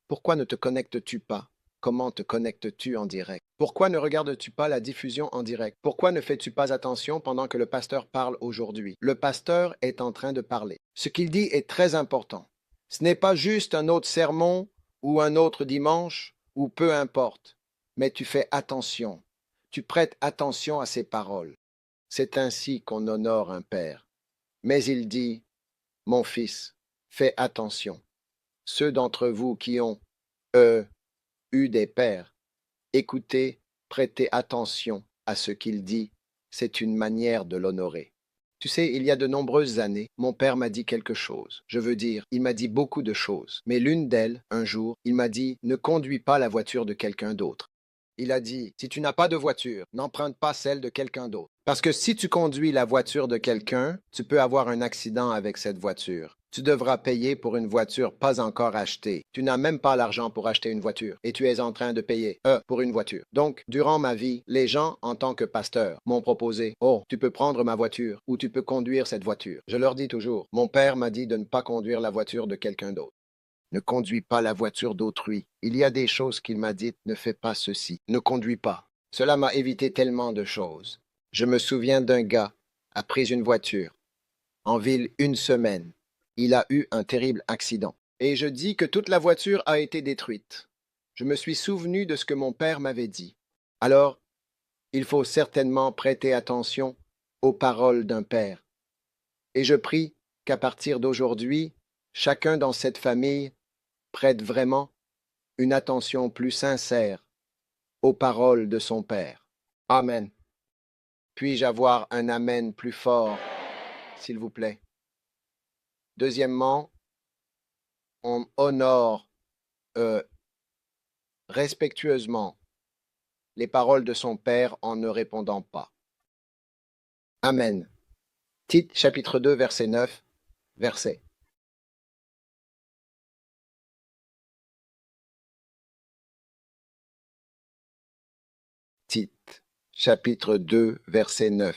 pourquoi ne te connectes-tu pas? Comment te connectes-tu en direct? Pourquoi ne regardes-tu pas la diffusion en direct? Pourquoi ne fais-tu pas attention pendant que le pasteur parle aujourd'hui? Le pasteur est en train de parler. Ce qu'il dit est très important. Ce n'est pas juste un autre sermon ou un autre dimanche ou peu importe, mais tu fais attention. Tu prêtes attention à ses paroles. C'est ainsi qu'on honore un père. Mais il dit, mon fils, fais attention. Ceux d'entre vous qui ont, eu des pères, écoutez, prêtez attention à ce qu'il dit, c'est une manière de l'honorer. Tu sais, il y a de nombreuses années, mon père m'a dit quelque chose. Je veux dire, il m'a dit beaucoup de choses. Mais l'une d'elles, un jour, il m'a dit, ne conduis pas la voiture de quelqu'un d'autre. Il a dit, si tu n'as pas de voiture, n'emprunte pas celle de quelqu'un d'autre. Parce que si tu conduis la voiture de quelqu'un, tu peux avoir un accident avec cette voiture. Tu devras payer pour une voiture pas encore achetée. Tu n'as même pas l'argent pour acheter une voiture et tu es en train de payer, pour une voiture. Donc, durant ma vie, les gens, en tant que pasteur, m'ont proposé, oh, tu peux prendre ma voiture ou tu peux conduire cette voiture. Je leur dis toujours, mon père m'a dit de ne pas conduire la voiture de quelqu'un d'autre. Ne conduis pas la voiture d'autrui. Il y a des choses qu'il m'a dites, ne fais pas ceci, ne conduis pas. Cela m'a évité tellement de choses. Je me souviens d'un gars a pris une voiture. En ville, une semaine. Il a eu un terrible accident. Et je dis que toute la voiture a été détruite. Je me suis souvenu de ce que mon père m'avait dit. Alors, il faut certainement prêter attention aux paroles d'un père. Et je prie qu'à partir d'aujourd'hui, chacun dans cette famille prête vraiment une attention plus sincère aux paroles de son Père. Amen. Puis-je avoir un Amen plus fort, s'il vous plaît? Deuxièmement, on honore euh, respectueusement les paroles de son Père en ne répondant pas. Amen. Tite chapitre 2, verset 9, verset. Tite chapitre 2, verset 9.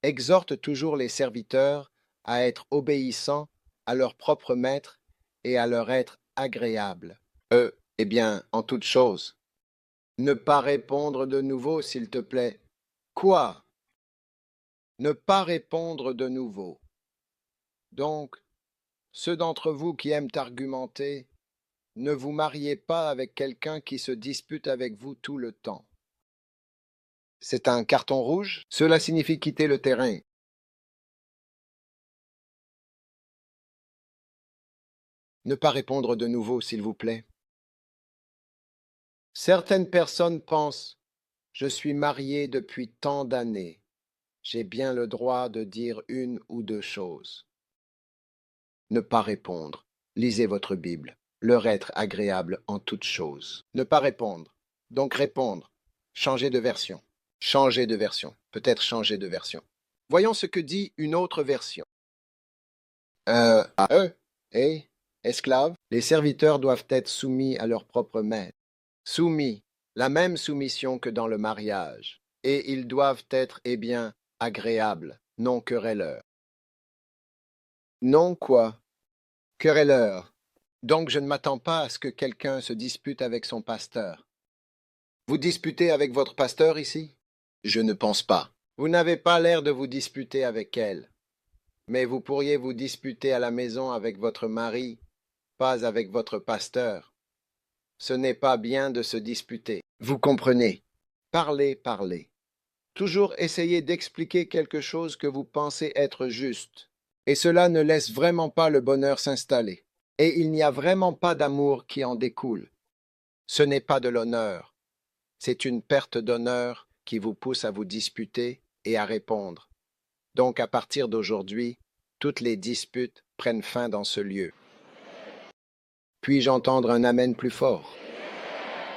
Exhorte toujours les serviteurs à être obéissants à leur propre maître et à leur être agréables. Eh bien, en toute chose. Ne pas répondre de nouveau, s'il te plaît. Quoi? Ne pas répondre de nouveau. Donc, ceux d'entre vous qui aiment argumenter, ne vous mariez pas avec quelqu'un qui se dispute avec vous tout le temps. C'est un carton rouge? Cela signifie quitter le terrain. Ne pas répondre de nouveau, s'il vous plaît. Certaines personnes pensent, je suis marié depuis tant d'années. J'ai bien le droit de dire une ou deux choses. Ne pas répondre. Lisez votre Bible. Leur être agréable en toutes choses. Ne pas répondre. Donc répondre. Changer de version. Changer de version. Peut-être changer de version. Voyons ce que dit une autre version. À eux, et esclaves, les serviteurs doivent être soumis à leur propre maître. Soumis, la même soumission que dans le mariage. Et ils doivent être, eh bien, agréables, non querelleurs. Non quoi? Querelleurs. Donc je ne m'attends pas à ce que quelqu'un se dispute avec son pasteur. Vous disputez avec votre pasteur ici? Je ne pense pas. Vous n'avez pas l'air de vous disputer avec elle. Mais vous pourriez vous disputer à la maison avec votre mari, pas avec votre pasteur. Ce n'est pas bien de se disputer. Vous comprenez? Parlez, parlez. Toujours essayez d'expliquer quelque chose que vous pensez être juste. Et cela ne laisse vraiment pas le bonheur s'installer. Et il n'y a vraiment pas d'amour qui en découle. Ce n'est pas de l'honneur. C'est une perte d'honneur qui vous pousse à vous disputer et à répondre. Donc à partir d'aujourd'hui, toutes les disputes prennent fin dans ce lieu. Puis-je entendre un amen plus fort?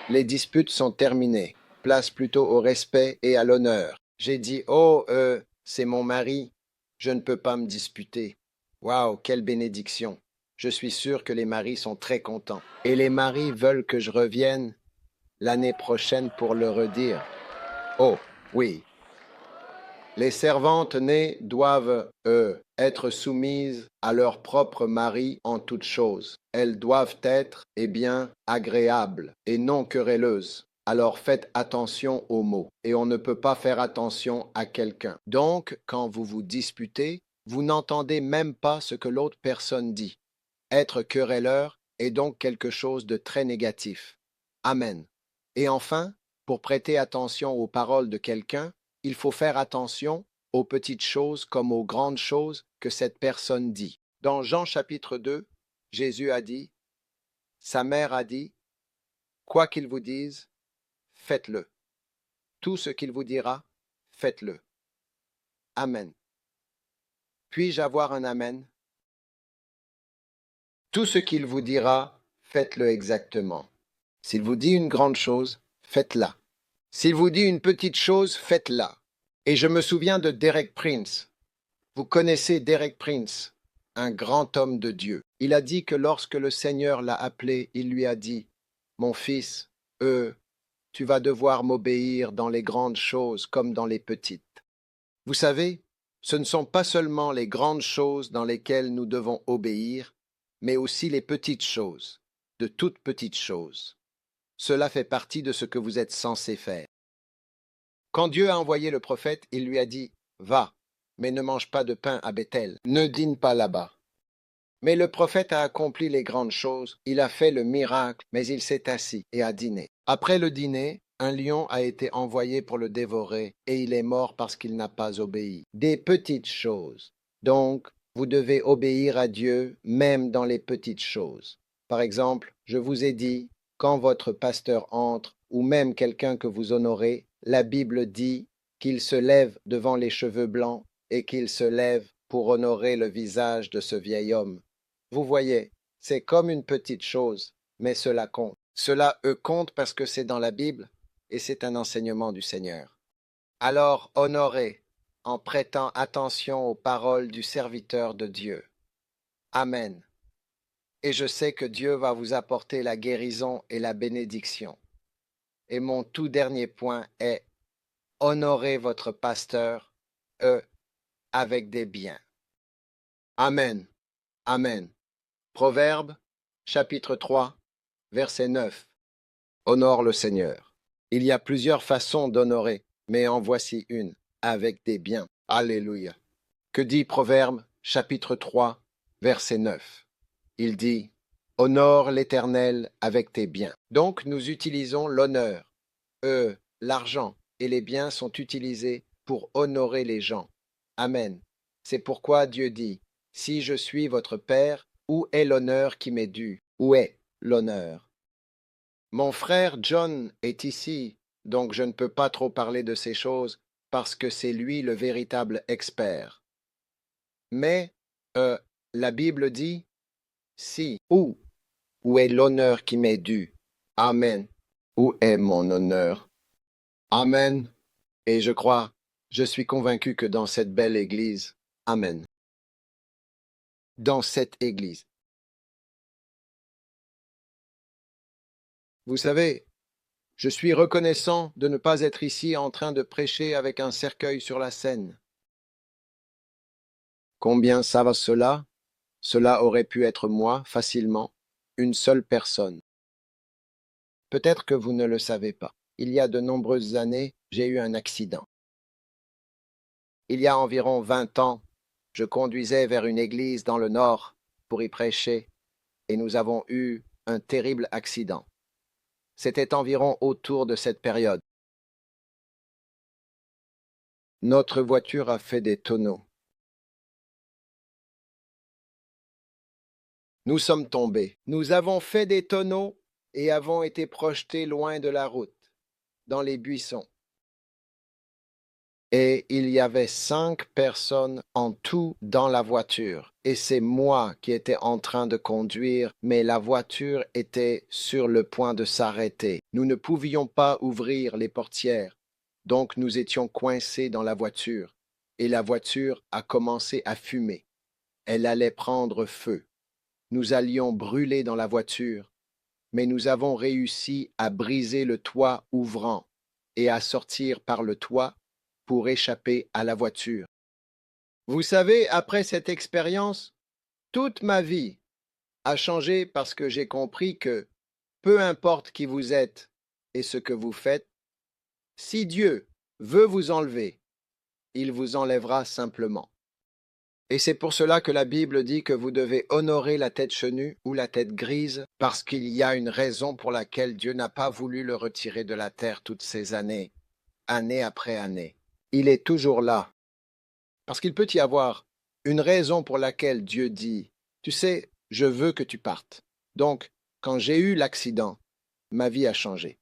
Les disputes sont terminées. Place plutôt au respect et à l'honneur. J'ai dit, oh, c'est mon mari. Je ne peux pas me disputer. Waouh, quelle bénédiction. Je suis sûr que les maris sont très contents. Et les maris veulent que je revienne l'année prochaine pour le redire. Oh, oui. Les servantes nées doivent, être soumises à leur propre mari en toutes choses. Elles doivent être, eh bien, agréables et non querelleuses. Alors faites attention aux mots. Et on ne peut pas faire attention à quelqu'un. Donc, quand vous vous disputez, vous n'entendez même pas ce que l'autre personne dit. Être querelleur est donc quelque chose de très négatif. Amen. Et enfin, pour prêter attention aux paroles de quelqu'un, il faut faire attention aux petites choses comme aux grandes choses que cette personne dit. Dans Jean chapitre 2, Jésus a dit, sa mère a dit, quoi qu'il vous dise, faites-le. Tout ce qu'il vous dira, faites-le. Amen. Puis-je avoir un amen? Tout ce qu'il vous dira, faites-le exactement. S'il vous dit une grande chose, faites-la. S'il vous dit une petite chose, faites-la. Et je me souviens de Derek Prince. Vous connaissez Derek Prince, un grand homme de Dieu. Il a dit que lorsque le Seigneur l'a appelé, il lui a dit, mon fils, tu vas devoir m'obéir dans les grandes choses comme dans les petites. Vous savez, ce ne sont pas seulement les grandes choses dans lesquelles nous devons obéir, mais aussi les petites choses, de toutes petites choses. Cela fait partie de ce que vous êtes censé faire. Quand Dieu a envoyé le prophète, il lui a dit, va, mais ne mange pas de pain à Bethel, ne dîne pas là-bas. Mais le prophète a accompli les grandes choses, il a fait le miracle, mais il s'est assis et a dîné. Après le dîner, un lion a été envoyé pour le dévorer, et il est mort parce qu'il n'a pas obéi. Des petites choses. Donc, vous devez obéir à Dieu même dans les petites choses. Par exemple, je vous ai dit, quand votre pasteur entre, ou même quelqu'un que vous honorez, la Bible dit qu'il se lève devant les cheveux blancs et qu'il se lève pour honorer le visage de ce vieil homme. Vous voyez, c'est comme une petite chose, mais cela compte. Cela compte parce que c'est dans la Bible et c'est un enseignement du Seigneur. Alors honorez en prêtant attention aux paroles du serviteur de Dieu. Amen. Et je sais que Dieu va vous apporter la guérison et la bénédiction. Et mon tout dernier point est honorer votre pasteur, avec des biens. Amen. Amen. Proverbe, chapitre 3, verset 9. Honore le Seigneur. Il y a plusieurs façons d'honorer, mais en voici une, avec des biens. Alléluia. Que dit Proverbe, chapitre 3, verset 9? Il dit, honore l'Éternel avec tes biens. Donc nous utilisons l'honneur. L'argent et les biens sont utilisés pour honorer les gens. Amen. C'est pourquoi Dieu dit, si je suis votre Père, où est l'honneur qui m'est dû? Où est l'honneur? Mon frère John est ici, donc je ne peux pas trop parler de ces choses parce que c'est lui le véritable expert. Mais la Bible dit, si, où est l'honneur qui m'est dû? Amen. Où est mon honneur? Amen. Et je suis convaincu que dans cette belle église, Amen. Dans cette église. Vous savez, je suis reconnaissant de ne pas être ici en train de prêcher avec un cercueil sur la scène. Combien ça va cela? Cela aurait pu être moi, facilement, une seule personne. Peut-être que vous ne le savez pas. Il y a de nombreuses années, j'ai eu un accident. Il y a environ 20 ans, je conduisais vers une église dans le nord pour y prêcher, et nous avons eu un terrible accident. C'était environ autour de cette période. Notre voiture a fait des tonneaux. Nous sommes tombés. Nous avons fait des tonneaux et avons été projetés loin de la route, dans les buissons. Et il y avait 5 personnes en tout dans la voiture. Et c'est moi qui étais en train de conduire, mais la voiture était sur le point de s'arrêter. Nous ne pouvions pas ouvrir les portières, donc nous étions coincés dans la voiture. Et la voiture a commencé à fumer. Elle allait prendre feu. Nous allions brûler dans la voiture, mais nous avons réussi à briser le toit ouvrant et à sortir par le toit pour échapper à la voiture. Vous savez, après cette expérience, toute ma vie a changé parce que j'ai compris que, peu importe qui vous êtes et ce que vous faites, si Dieu veut vous enlever, il vous enlèvera simplement. Et c'est pour cela que la Bible dit que vous devez honorer la tête chenue ou la tête grise, parce qu'il y a une raison pour laquelle Dieu n'a pas voulu le retirer de la terre toutes ces années, année après année. Il est toujours là. Parce qu'il peut y avoir une raison pour laquelle Dieu dit, tu sais, je veux que tu partes. Donc, quand j'ai eu l'accident, ma vie a changé.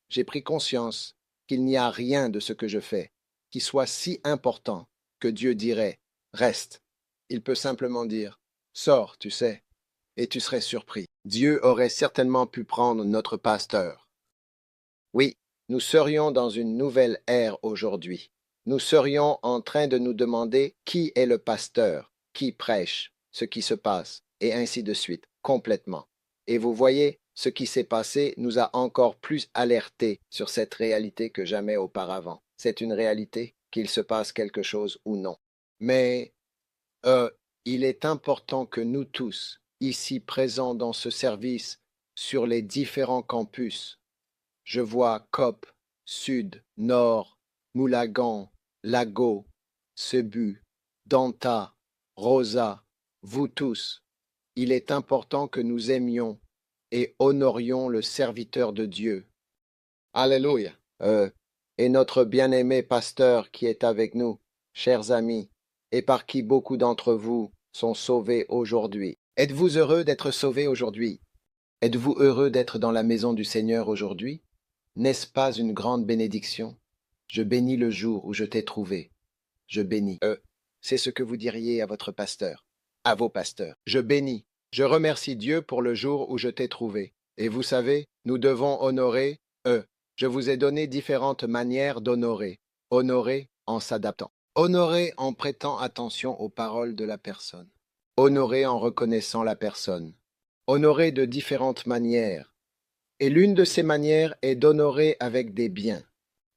J'ai pris conscience qu'il n'y a rien de ce que je fais qui soit si important que Dieu dirait, reste. Il peut simplement dire, sors, tu sais, et tu serais surpris. Dieu aurait certainement pu prendre notre pasteur. Oui, nous serions dans une nouvelle ère aujourd'hui. Nous serions en train de nous demander qui est le pasteur, qui prêche, ce qui se passe, et ainsi de suite, complètement. Et vous voyez, ce qui s'est passé nous a encore plus alertés sur cette réalité que jamais auparavant. C'est une réalité, qu'il se passe quelque chose ou non. Mais il est important que nous tous, ici présents dans ce service, sur les différents campus, je vois COP, Sud, Nord, Moulagan, Lago, Cebu, Danta, Rosa, vous tous, il est important que nous aimions et honorions le serviteur de Dieu. Alléluia. Et notre bien-aimé pasteur qui est avec nous, chers amis, et par qui beaucoup d'entre vous sont sauvés aujourd'hui. Êtes-vous heureux d'être sauvés aujourd'hui? Êtes-vous heureux d'être dans la maison du Seigneur aujourd'hui? N'est-ce pas une grande bénédiction? Je bénis le jour où je t'ai trouvé. Je bénis. C'est ce que vous diriez à votre pasteur, à vos pasteurs. Je bénis. Je remercie Dieu pour le jour où je t'ai trouvé. Et vous savez, nous devons honorer, je vous ai donné différentes manières d'honorer. Honorer en s'adaptant. Honorer en prêtant attention aux paroles de la personne. Honorer en reconnaissant la personne. Honorer de différentes manières. Et l'une de ces manières est d'honorer avec des biens.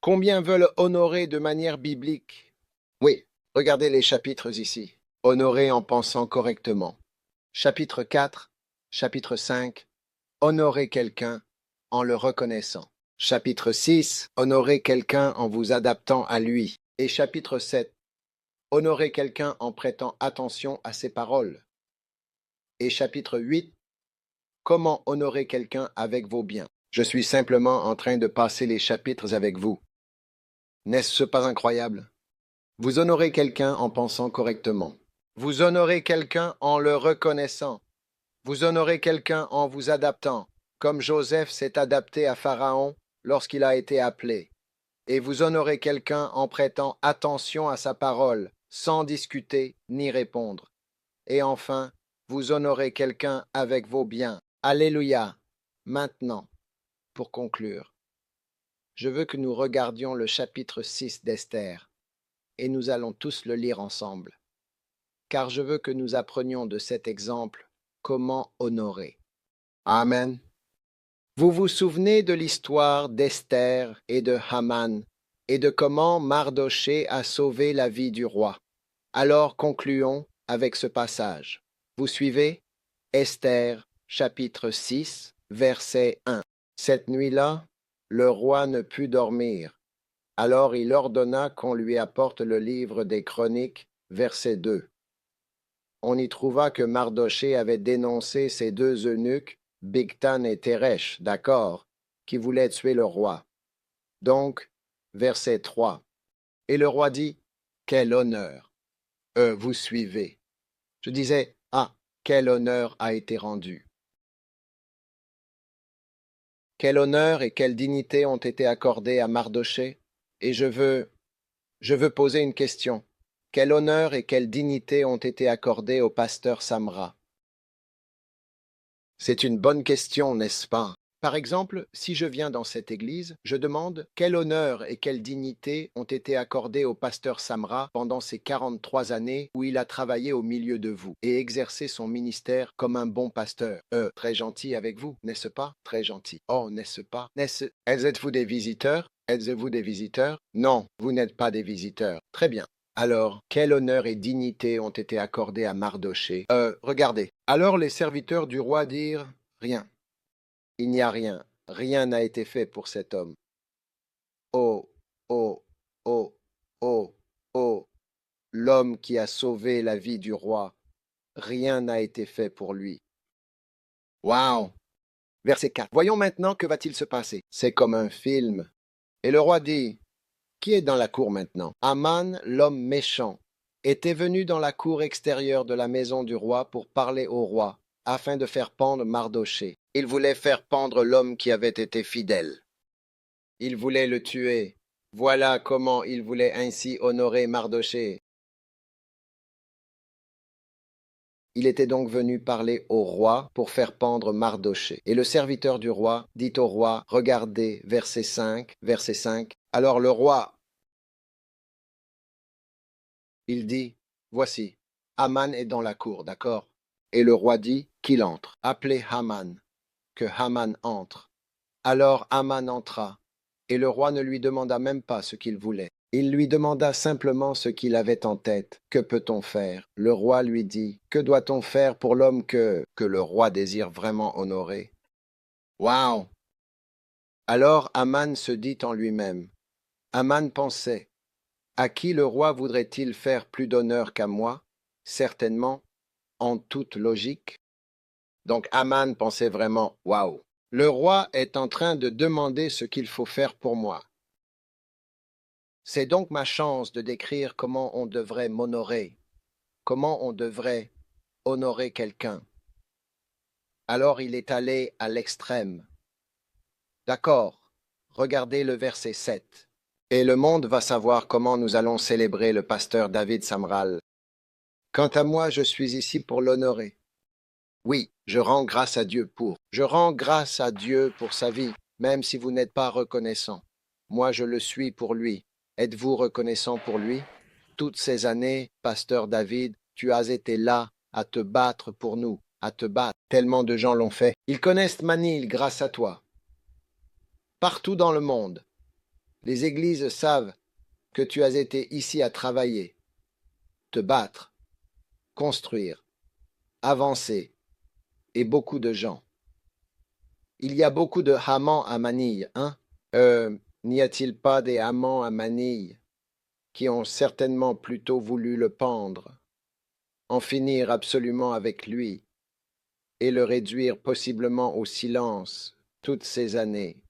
Combien veulent honorer de manière biblique? Oui, regardez les chapitres ici. Honorer en pensant correctement. Chapitre 4, chapitre 5, honorer quelqu'un en le reconnaissant. Chapitre 6, honorer quelqu'un en vous adaptant à lui. Et chapitre 7, honorer quelqu'un en prêtant attention à ses paroles. Et chapitre 8, comment honorer quelqu'un avec vos biens. Je suis simplement en train de passer les chapitres avec vous. N'est-ce pas incroyable? Vous honorez quelqu'un en pensant correctement. Vous honorez quelqu'un en le reconnaissant. Vous honorez quelqu'un en vous adaptant, comme Joseph s'est adapté à Pharaon lorsqu'il a été appelé. Et vous honorez quelqu'un en prêtant attention à sa parole, sans discuter ni répondre. Et enfin, vous honorez quelqu'un avec vos biens. Alléluia. Maintenant, pour conclure, je veux que nous regardions le chapitre 6 d'Esther, et nous allons tous le lire ensemble, car je veux que nous apprenions de cet exemple comment honorer. Amen. Vous vous souvenez de l'histoire d'Esther et de Haman, et de comment Mardochée a sauvé la vie du roi. Alors concluons avec ce passage. Vous suivez? Esther, chapitre 6, verset 1. Cette nuit-là, le roi ne put dormir. Alors il ordonna qu'on lui apporte le livre des Chroniques, verset 2. On y trouva que Mardochée avait dénoncé ces deux eunuques, Bigtan et Téresh, d'accord, qui voulaient tuer le roi. Donc, verset 3. Et le roi dit, quel honneur! Vous suivez. Je disais, ah, quel honneur a été rendu. Quel honneur et quelle dignité ont été accordés à Mardochée? Et je veux poser une question. Quel honneur et quelle dignité ont été accordés au pasteur Samra? C'est une bonne question, n'est-ce pas? Par exemple, si je viens dans cette église, je demande quel honneur et quelle dignité ont été accordés au pasteur Samra pendant ces 43 années où il a travaillé au milieu de vous et exercé son ministère comme un bon pasteur. Très gentil avec vous, n'est-ce pas? Très gentil. Oh, n'est-ce pas? Êtes-vous des visiteurs? Êtes-vous des visiteurs? Non, vous n'êtes pas des visiteurs. Très bien. Alors, quel honneur et dignité ont été accordés à Mardochée? Regardez. Alors les serviteurs du roi dirent, rien. Il n'y a rien. Rien n'a été fait pour cet homme. Oh, oh, oh, oh, oh, l'homme qui a sauvé la vie du roi. Rien n'a été fait pour lui. Waouh! Verset 4. Voyons maintenant que va-t-il se passer. C'est comme un film. Et le roi dit, qui est dans la cour maintenant? Aman, l'homme méchant, était venu dans la cour extérieure de la maison du roi pour parler au roi, afin de faire pendre Mardochée. Il voulait faire pendre l'homme qui avait été fidèle. Il voulait le tuer. Voilà comment il voulait ainsi honorer Mardochée. Il était donc venu parler au roi pour faire pendre Mardochée. Et le serviteur du roi dit au roi, regardez, verset 5, verset 5. Alors le roi, il dit, voici, Haman est dans la cour, d'accord? Et le roi dit qu'il entre. Appelez Haman, que Haman entre. Alors Haman entra, et le roi ne lui demanda même pas ce qu'il voulait. Il lui demanda simplement ce qu'il avait en tête. Que peut-on faire? Le roi lui dit, que doit-on faire pour l'homme que le roi désire vraiment honorer? Waouh! Alors Haman se dit en lui-même. Haman pensait, à qui le roi voudrait-il faire plus d'honneur qu'à moi? Certainement, en toute logique. Donc Haman pensait vraiment, waouh! Le roi est en train de demander ce qu'il faut faire pour moi. C'est donc ma chance de décrire comment on devrait m'honorer, comment on devrait honorer quelqu'un. Alors il est allé à l'extrême. D'accord, regardez le verset 7. Et le monde va savoir comment nous allons célébrer le pasteur David Samral. Quant à moi, je suis ici pour l'honorer. Oui, je rends grâce à Dieu pour. Je rends grâce à Dieu pour sa vie, même si vous n'êtes pas reconnaissant. Moi, je le suis pour lui. Êtes-vous reconnaissant pour lui? Toutes ces années, pasteur David, tu as été là à te battre pour nous, à te battre. Tellement de gens l'ont fait. Ils connaissent Manil grâce à toi. partout dans le monde. Les églises savent que tu as été ici à travailler, te battre, construire, avancer, et beaucoup de gens. Il y a beaucoup de Hamans à Manille, hein? N'y a-t-il pas des amants à Manille qui ont certainement plutôt voulu le pendre, en finir absolument avec lui, et le réduire possiblement au silence toutes ces années?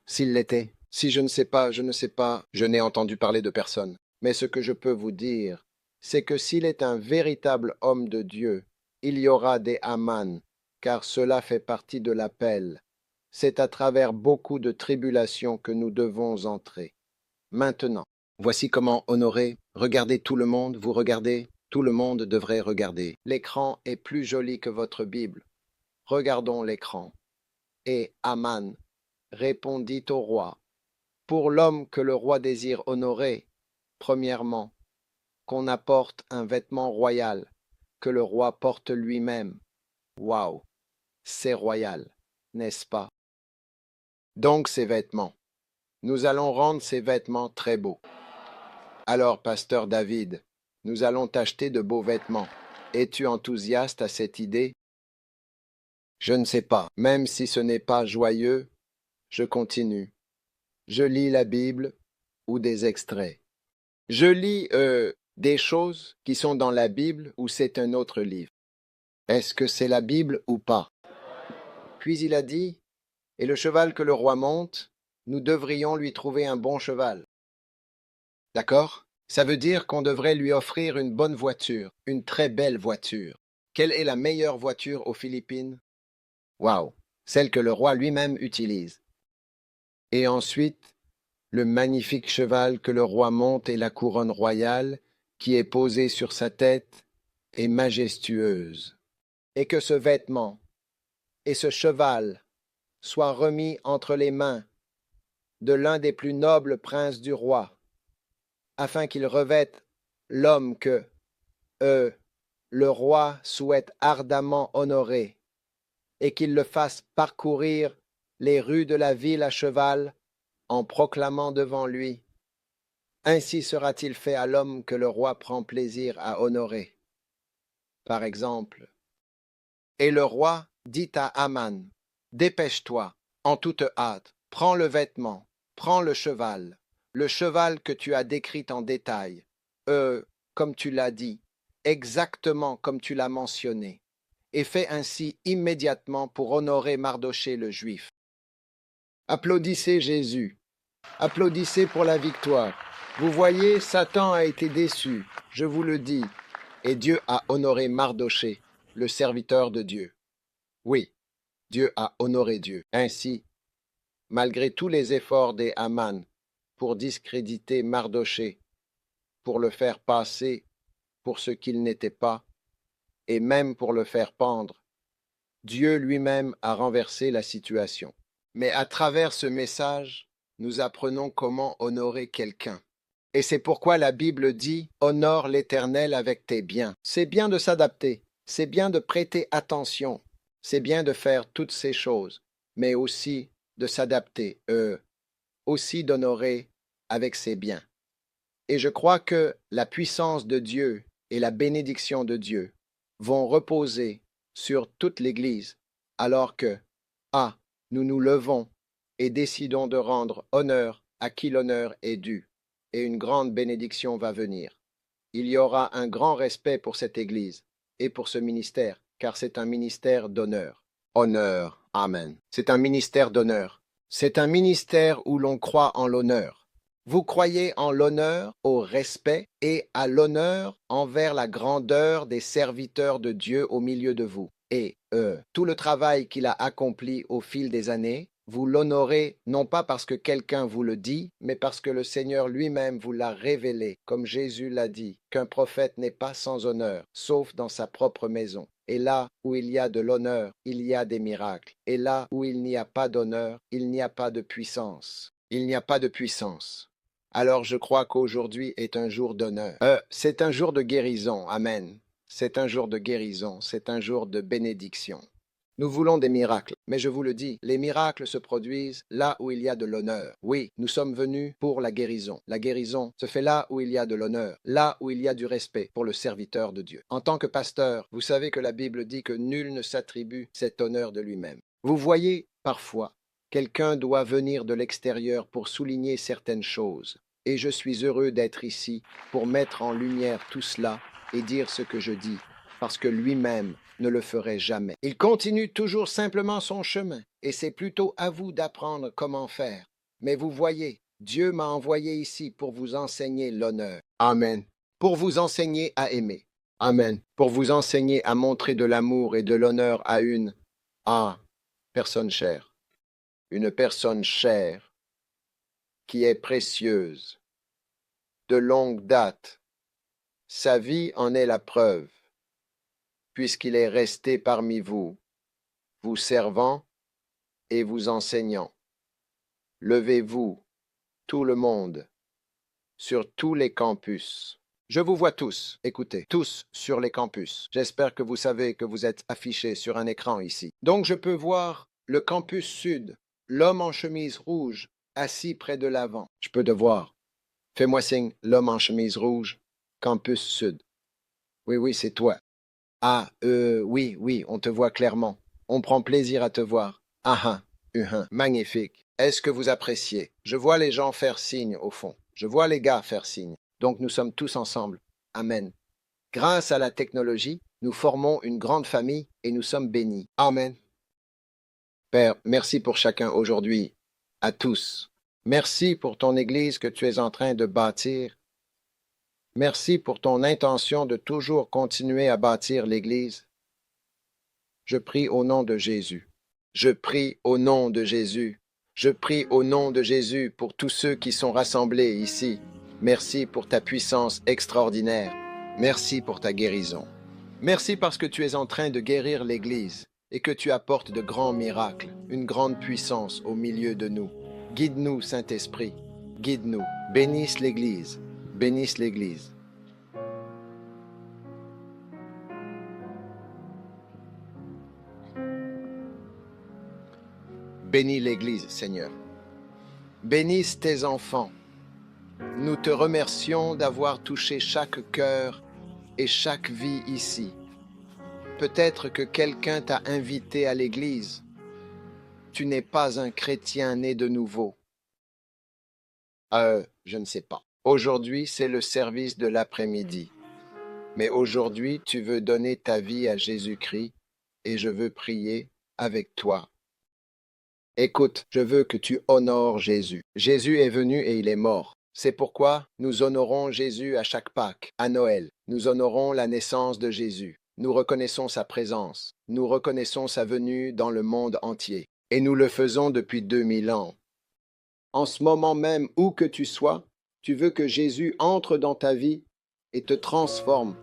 S'il l'était. Si je ne sais pas, je ne sais pas, je n'ai entendu parler de personne. Mais ce que je peux vous dire, c'est que s'il est un véritable homme de Dieu, il y aura des Haman, car cela fait partie de l'appel. C'est à travers beaucoup de tribulations que nous devons entrer. Maintenant, voici comment honorer. Regardez tout le monde, vous regardez, tout le monde devrait regarder. L'écran est plus joli que votre Bible. Regardons l'écran. Et Haman répondit au roi, pour l'homme que le roi désire honorer, premièrement, qu'on apporte un vêtement royal, que le roi porte lui-même. Waouh, c'est royal, n'est-ce pas? Donc ces vêtements. Nous allons rendre ces vêtements très beaux. Alors, pasteur David, nous allons t'acheter de beaux vêtements. Es-tu enthousiaste à cette idée? Je ne sais pas, même si ce n'est pas joyeux, je continue. Je lis la Bible ou des extraits. Je lis des choses qui sont dans la Bible ou c'est un autre livre. Est-ce que c'est la Bible ou pas? Puis il a dit, et le cheval que le roi monte, nous devrions lui trouver un bon cheval. D'accord? Ça veut dire qu'on devrait lui offrir une bonne voiture, une très belle voiture. Quelle est la meilleure voiture aux Philippines? Waouh! Celle que le roi lui-même utilise. Et ensuite, le magnifique cheval que le roi monte et la couronne royale qui est posée sur sa tête est majestueuse. Et que ce vêtement et ce cheval soient remis entre les mains de l'un des plus nobles princes du roi, afin qu'il revête l'homme que, le roi souhaite ardemment honorer, et qu'il le fasse parcourir les rues de la ville à cheval en proclamant devant lui. Ainsi sera-t-il fait à l'homme que le roi prend plaisir à honorer. Par exemple. Et le roi dit à Haman, dépêche-toi, en toute hâte, prends le vêtement, prends le cheval que tu as décrit en détail, comme tu l'as dit, exactement comme tu l'as mentionné, et fais ainsi immédiatement pour honorer Mardochée le Juif. Applaudissez Jésus, applaudissez pour la victoire. Vous voyez, Satan a été déçu, je vous le dis, et Dieu a honoré Mardochée, le serviteur de Dieu. Oui, Dieu a honoré Dieu. Ainsi, malgré tous les efforts des Haman pour discréditer Mardochée, pour le faire passer pour ce qu'il n'était pas, et même pour le faire pendre, Dieu lui-même a renversé la situation. Mais à travers ce message, nous apprenons comment honorer quelqu'un. Et c'est pourquoi la Bible dit « Honore l'Éternel avec tes biens ». C'est bien de s'adapter, c'est bien de prêter attention, c'est bien de faire toutes ces choses, mais aussi de s'adapter, aussi d'honorer avec ses biens. Et je crois que la puissance de Dieu et la bénédiction de Dieu vont reposer sur toute l'Église, alors que, nous nous levons et décidons de rendre honneur à qui l'honneur est dû, et une grande bénédiction va venir. Il y aura un grand respect pour cette Église et pour ce ministère, car c'est un ministère d'honneur. Honneur, amen. C'est un ministère d'honneur. C'est un ministère où l'on croit en l'honneur. Vous croyez en l'honneur, au respect et à l'honneur envers la grandeur des serviteurs de Dieu au milieu de vous. Et tout le travail qu'il a accompli au fil des années, vous l'honorez non pas parce que quelqu'un vous le dit, mais parce que le Seigneur lui-même vous l'a révélé, comme Jésus l'a dit, qu'un prophète n'est pas sans honneur, sauf dans sa propre maison. Et là où il y a de l'honneur, il y a des miracles. Et là où il n'y a pas d'honneur, il n'y a pas de puissance. Il n'y a pas de puissance. Alors je crois qu'aujourd'hui est un jour d'honneur. C'est un jour de guérison. Amen. C'est un jour de guérison. C'est un jour de bénédiction. Nous voulons des miracles, mais je vous le dis, les miracles se produisent là où il y a de l'honneur. Oui, nous sommes venus pour la guérison. La guérison se fait là où il y a de l'honneur, là où il y a du respect pour le serviteur de Dieu. En tant que pasteur, vous savez que la Bible dit que nul ne s'attribue cet honneur de lui-même. Vous voyez, parfois, quelqu'un doit venir de l'extérieur pour souligner certaines choses. Et je suis heureux d'être ici pour mettre en lumière tout cela et dire ce que je dis, parce que lui-même ne le ferait jamais. Il continue toujours simplement son chemin, et c'est plutôt à vous d'apprendre comment faire. Mais vous voyez, Dieu m'a envoyé ici pour vous enseigner l'honneur. Amen. Pour vous enseigner à aimer. Amen. Pour vous enseigner à montrer de l'amour et de l'honneur à personne chère. Une personne chère qui est précieuse, de longue date. Sa vie en est la preuve, puisqu'il est resté parmi vous, vous servant et vous enseignant. Levez-vous, tout le monde, sur tous les campus. Je vous vois tous, écoutez, tous sur les campus. J'espère que vous savez que vous êtes affichés sur un écran ici. Donc je peux voir le campus sud, l'homme en chemise rouge, assis près de l'avant. Je peux te voir. Fais-moi signe, l'homme en chemise rouge, campus sud. Oui, c'est toi. Oui, on te voit clairement. On prend plaisir à te voir. Magnifique. Est-ce que vous appréciez? Je vois les gens faire signe au fond. Je vois les gars faire signe. Donc nous sommes tous ensemble. Amen. Grâce à la technologie, nous formons une grande famille et nous sommes bénis. Amen. Père, merci pour chacun aujourd'hui, à tous. Merci pour ton Église que tu es en train de bâtir. Merci pour ton intention de toujours continuer à bâtir l'Église. Je prie au nom de Jésus. Je prie au nom de Jésus. Je prie au nom de Jésus pour tous ceux qui sont rassemblés ici. Merci pour ta puissance extraordinaire. Merci pour ta guérison. Merci parce que tu es en train de guérir l'Église et que tu apportes de grands miracles, une grande puissance au milieu de nous. Guide-nous, Saint-Esprit. Guide-nous. Bénisse l'Église. Bénisse l'Église. Bénis l'Église, Seigneur. Bénisse tes enfants. Nous te remercions d'avoir touché chaque cœur et chaque vie ici. Peut-être que quelqu'un t'a invité à l'Église. Tu n'es pas un chrétien né de nouveau. Je ne sais pas. Aujourd'hui, c'est le service de l'après-midi. Mais aujourd'hui, tu veux donner ta vie à Jésus-Christ et je veux prier avec toi. Écoute, je veux que tu honores Jésus. Jésus est venu et il est mort. C'est pourquoi nous honorons Jésus à chaque Pâques, à Noël. Nous honorons la naissance de Jésus. Nous reconnaissons sa présence. Nous reconnaissons sa venue dans le monde entier. Et nous le faisons depuis 2000 ans. En ce moment même, où que tu sois, tu veux que Jésus entre dans ta vie et te transforme.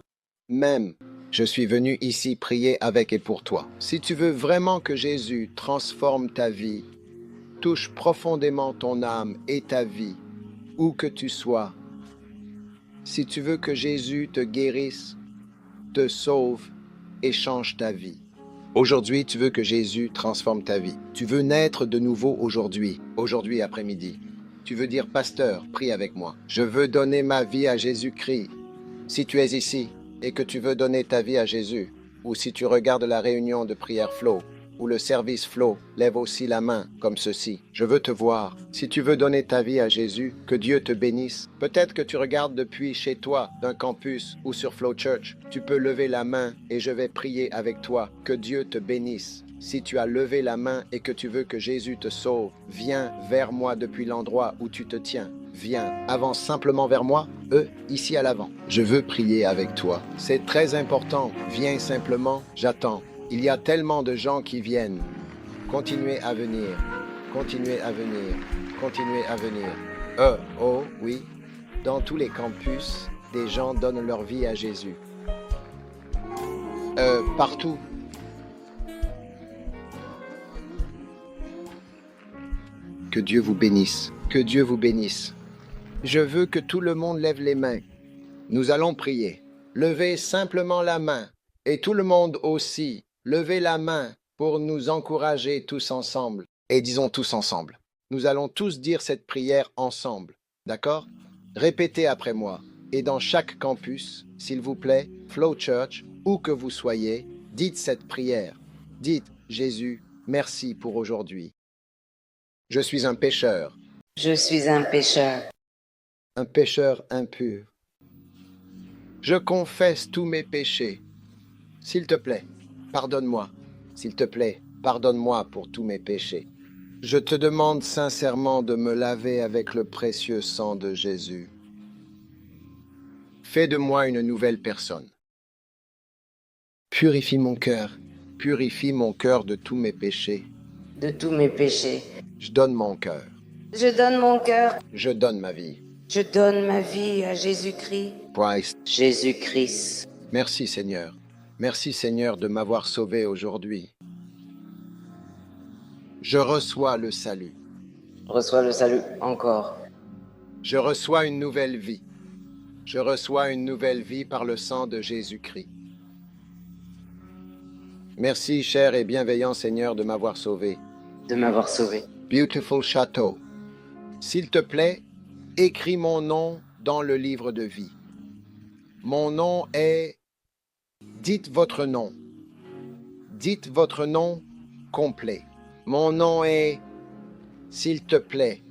Même, je suis venu ici prier avec et pour toi. Si tu veux vraiment que Jésus transforme ta vie, touche profondément ton âme et ta vie, où que tu sois, si tu veux que Jésus te guérisse, te sauve et change ta vie. Aujourd'hui, tu veux que Jésus transforme ta vie. Tu veux naître de nouveau aujourd'hui après-midi. Tu veux dire, pasteur, prie avec moi. Je veux donner ma vie à Jésus-Christ. Si tu es ici et que tu veux donner ta vie à Jésus, ou si tu regardes la réunion de prière Flow, ou le service Flow, lève aussi la main comme ceci. Je veux te voir. Si tu veux donner ta vie à Jésus, que Dieu te bénisse. Peut-être que tu regardes depuis chez toi, d'un campus ou sur Flow Church. Tu peux lever la main et je vais prier avec toi. Que Dieu te bénisse. Si tu as levé la main et que tu veux que Jésus te sauve, viens vers moi depuis l'endroit où tu te tiens. Viens, avance simplement vers moi, ici à l'avant. Je veux prier avec toi. C'est très important. Viens simplement, j'attends. Il y a tellement de gens qui viennent. Continuez à venir. Continuez à venir. Continuez à venir. Oui. Dans tous les campus, des gens donnent leur vie à Jésus. Partout. Que Dieu vous bénisse. Que Dieu vous bénisse. Je veux que tout le monde lève les mains. Nous allons prier. Levez simplement la main. Et tout le monde aussi. Levez la main pour nous encourager tous ensemble. Et disons tous ensemble. Nous allons tous dire cette prière ensemble. D'accord? Répétez après moi. Et dans chaque campus, s'il vous plaît, Flow Church, où que vous soyez, dites cette prière. Dites, Jésus, merci pour aujourd'hui. Je suis un pécheur. Je suis un pécheur. Un pécheur impur. Je confesse tous mes péchés. S'il te plaît, pardonne-moi. S'il te plaît, pardonne-moi pour tous mes péchés. Je te demande sincèrement de me laver avec le précieux sang de Jésus. Fais de moi une nouvelle personne. Purifie mon cœur de tous mes péchés. De tous mes péchés. Je donne mon cœur. Je donne mon cœur. Je donne ma vie. Je donne ma vie à Jésus-Christ. Christ. Jésus-Christ. Merci Seigneur. Merci Seigneur de m'avoir sauvé aujourd'hui. Je reçois le salut. Reçois le salut encore. Je reçois une nouvelle vie. Je reçois une nouvelle vie par le sang de Jésus-Christ. Merci, cher et bienveillant Seigneur, de m'avoir sauvé. De m'avoir sauvé. Beautiful Château. S'il te plaît, écris mon nom dans le livre de vie. Mon nom est... Dites votre nom. Dites votre nom complet. Mon nom est... S'il te plaît,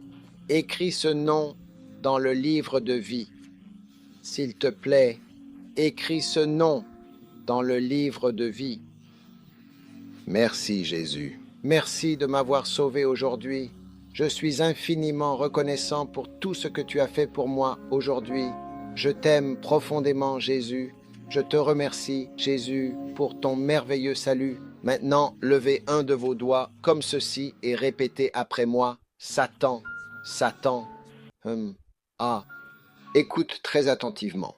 écris ce nom dans le livre de vie. S'il te plaît, écris ce nom dans le livre de vie. Merci Jésus. Merci de m'avoir sauvé aujourd'hui. Je suis infiniment reconnaissant pour tout ce que tu as fait pour moi aujourd'hui. Je t'aime profondément Jésus. Je te remercie Jésus pour ton merveilleux salut. Maintenant, levez un de vos doigts comme ceci et répétez après moi. Satan, Satan. Écoute très attentivement.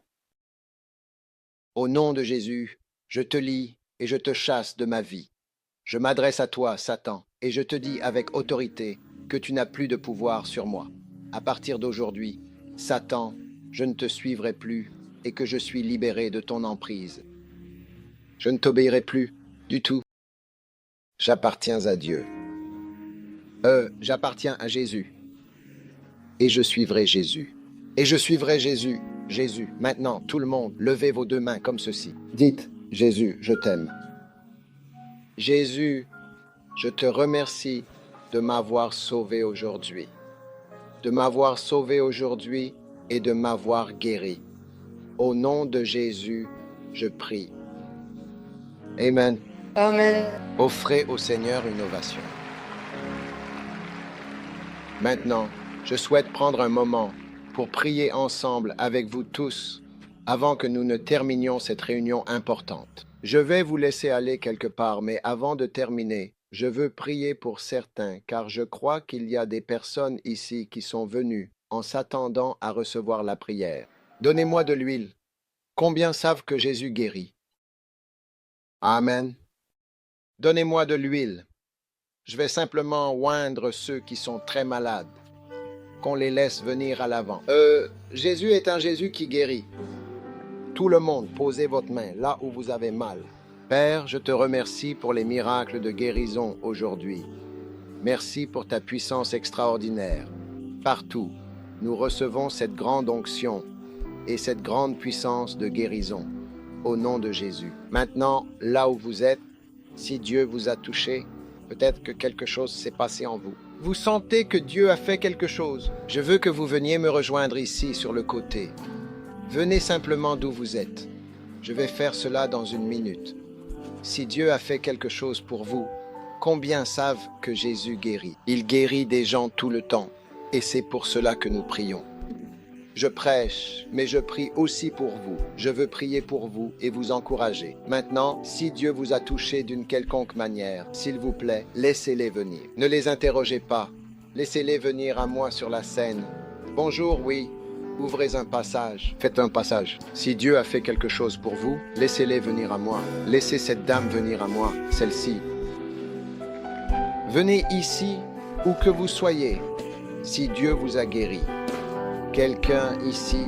Au nom de Jésus, je te lie et je te chasse de ma vie. Je m'adresse à toi, Satan, et je te dis avec autorité que tu n'as plus de pouvoir sur moi. À partir d'aujourd'hui, Satan, je ne te suivrai plus et que je suis libéré de ton emprise. Je ne t'obéirai plus du tout. J'appartiens à Dieu. J'appartiens à Jésus. Et je suivrai Jésus. Et je suivrai Jésus. Jésus. Maintenant, tout le monde, levez vos deux mains comme ceci. Dites, Jésus, je t'aime. Jésus, je te remercie de m'avoir sauvé aujourd'hui. De m'avoir sauvé aujourd'hui et de m'avoir guéri. Au nom de Jésus, je prie. Amen. Amen. Offrez au Seigneur une ovation. Maintenant, je souhaite prendre un moment pour prier ensemble avec vous tous avant que nous ne terminions cette réunion importante. Je vais vous laisser aller quelque part, mais avant de terminer, je veux prier pour certains, car je crois qu'il y a des personnes ici qui sont venues en s'attendant à recevoir la prière. Donnez-moi de l'huile. Combien savent que Jésus guérit? Amen. Donnez-moi de l'huile. Je vais simplement oindre ceux qui sont très malades. Qu'on les laisse venir à l'avant. Jésus est un Jésus qui guérit. Tout le monde, posez votre main là où vous avez mal. Père, je te remercie pour les miracles de guérison aujourd'hui. Merci pour ta puissance extraordinaire. Partout, nous recevons cette grande onction et cette grande puissance de guérison. Au nom de Jésus. Maintenant, là où vous êtes, si Dieu vous a touché, peut-être que quelque chose s'est passé en vous. Vous sentez que Dieu a fait quelque chose. Je veux que vous veniez me rejoindre ici sur le côté. Venez simplement d'où vous êtes. Je vais faire cela dans une minute. Si Dieu a fait quelque chose pour vous, combien savent que Jésus guérit? Il guérit des gens tout le temps, et c'est pour cela que nous prions. Je prêche, mais je prie aussi pour vous. Je veux prier pour vous et vous encourager. Maintenant, si Dieu vous a touché d'une quelconque manière, s'il vous plaît, laissez-les venir. Ne les interrogez pas. Laissez-les venir à moi sur la scène. Bonjour, oui. Ouvrez un passage. Faites un passage. Si Dieu a fait quelque chose pour vous, laissez-les venir à moi. Laissez cette dame venir à moi, celle-ci. Venez ici, où que vous soyez, si Dieu vous a guéri. Quelqu'un ici,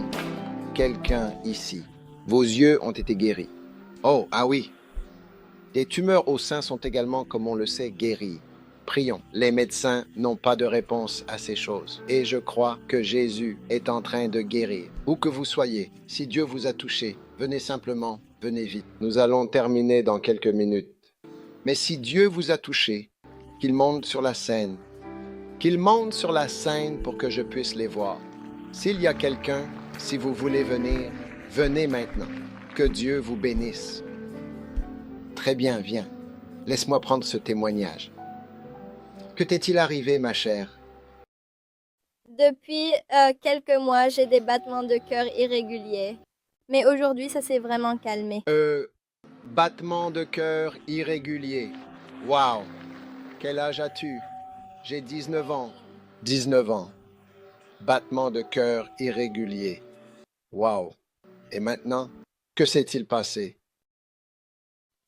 quelqu'un ici. Vos yeux ont été guéris. Oh, ah oui. Des tumeurs au sein sont également, comme on le sait, guéries. Prions. Les médecins n'ont pas de réponse à ces choses. Et je crois que Jésus est en train de guérir. Où que vous soyez, si Dieu vous a touché, venez simplement, venez vite. Nous allons terminer dans quelques minutes. Mais si Dieu vous a touché, qu'il monte sur la scène. Qu'il monte sur la scène pour que je puisse les voir. S'il y a quelqu'un, si vous voulez venir, venez maintenant. Que Dieu vous bénisse. Très bien, viens. Laisse-moi prendre ce témoignage. Que t'est-il arrivé, ma chère? Depuis quelques mois, j'ai des battements de cœur irréguliers. Mais aujourd'hui, ça s'est vraiment calmé. Battement de cœur irrégulier. Wow! Quel âge as-tu? J'ai 19 ans. 19 ans. Battement de cœur irrégulier. Wow! Et maintenant, que s'est-il passé?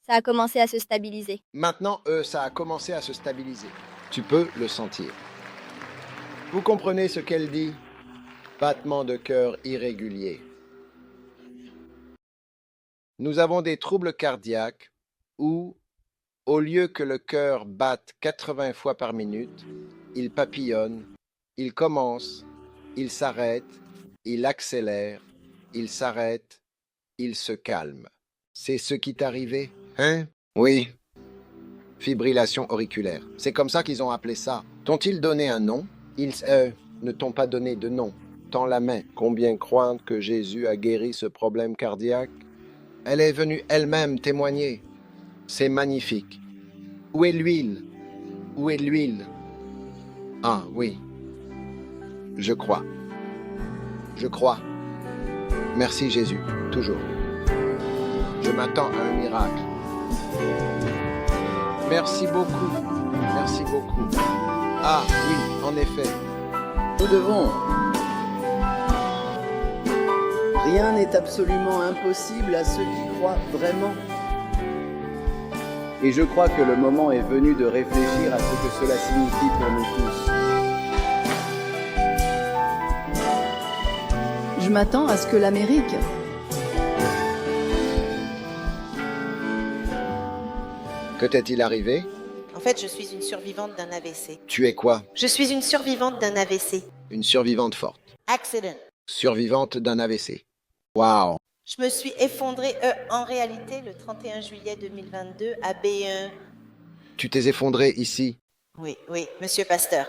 Ça a commencé à se stabiliser. Maintenant, ça a commencé à se stabiliser. Tu peux le sentir. Vous comprenez ce qu'elle dit? Battement de cœur irrégulier. Nous avons des troubles cardiaques où, au lieu que le cœur batte 80 fois par minute, il papillonne, il commence, il s'arrête, il accélère, il s'arrête, il se calme. C'est ce qui t'est arrivé, hein? Oui. Fibrillation auriculaire. C'est comme ça qu'ils ont appelé ça. T'ont-ils donné un nom? Ils ne t'ont pas donné de nom. Tends la main. Combien croient que Jésus a guéri ce problème cardiaque? Elle est venue elle-même témoigner. C'est magnifique. Où est l'huile? Où est l'huile? Ah oui. Je crois. Je crois. Merci Jésus, toujours. Je m'attends à un miracle. Merci beaucoup. Merci beaucoup. Ah oui, en effet. Nous devons. Rien n'est absolument impossible à ceux qui croient vraiment. Et je crois que le moment est venu de réfléchir à ce que cela signifie pour nous tous. Je m'attends à ce que l'Amérique... Que t'est-il arrivé? En fait, je suis une survivante d'un AVC. Tu es quoi? Je suis une survivante d'un AVC. Une survivante forte. Accident. Survivante d'un AVC. Waouh! Je me suis effondrée, en réalité, le 31 juillet 2022 à B1. Tu t'es effondrée ici Oui, monsieur Pasteur.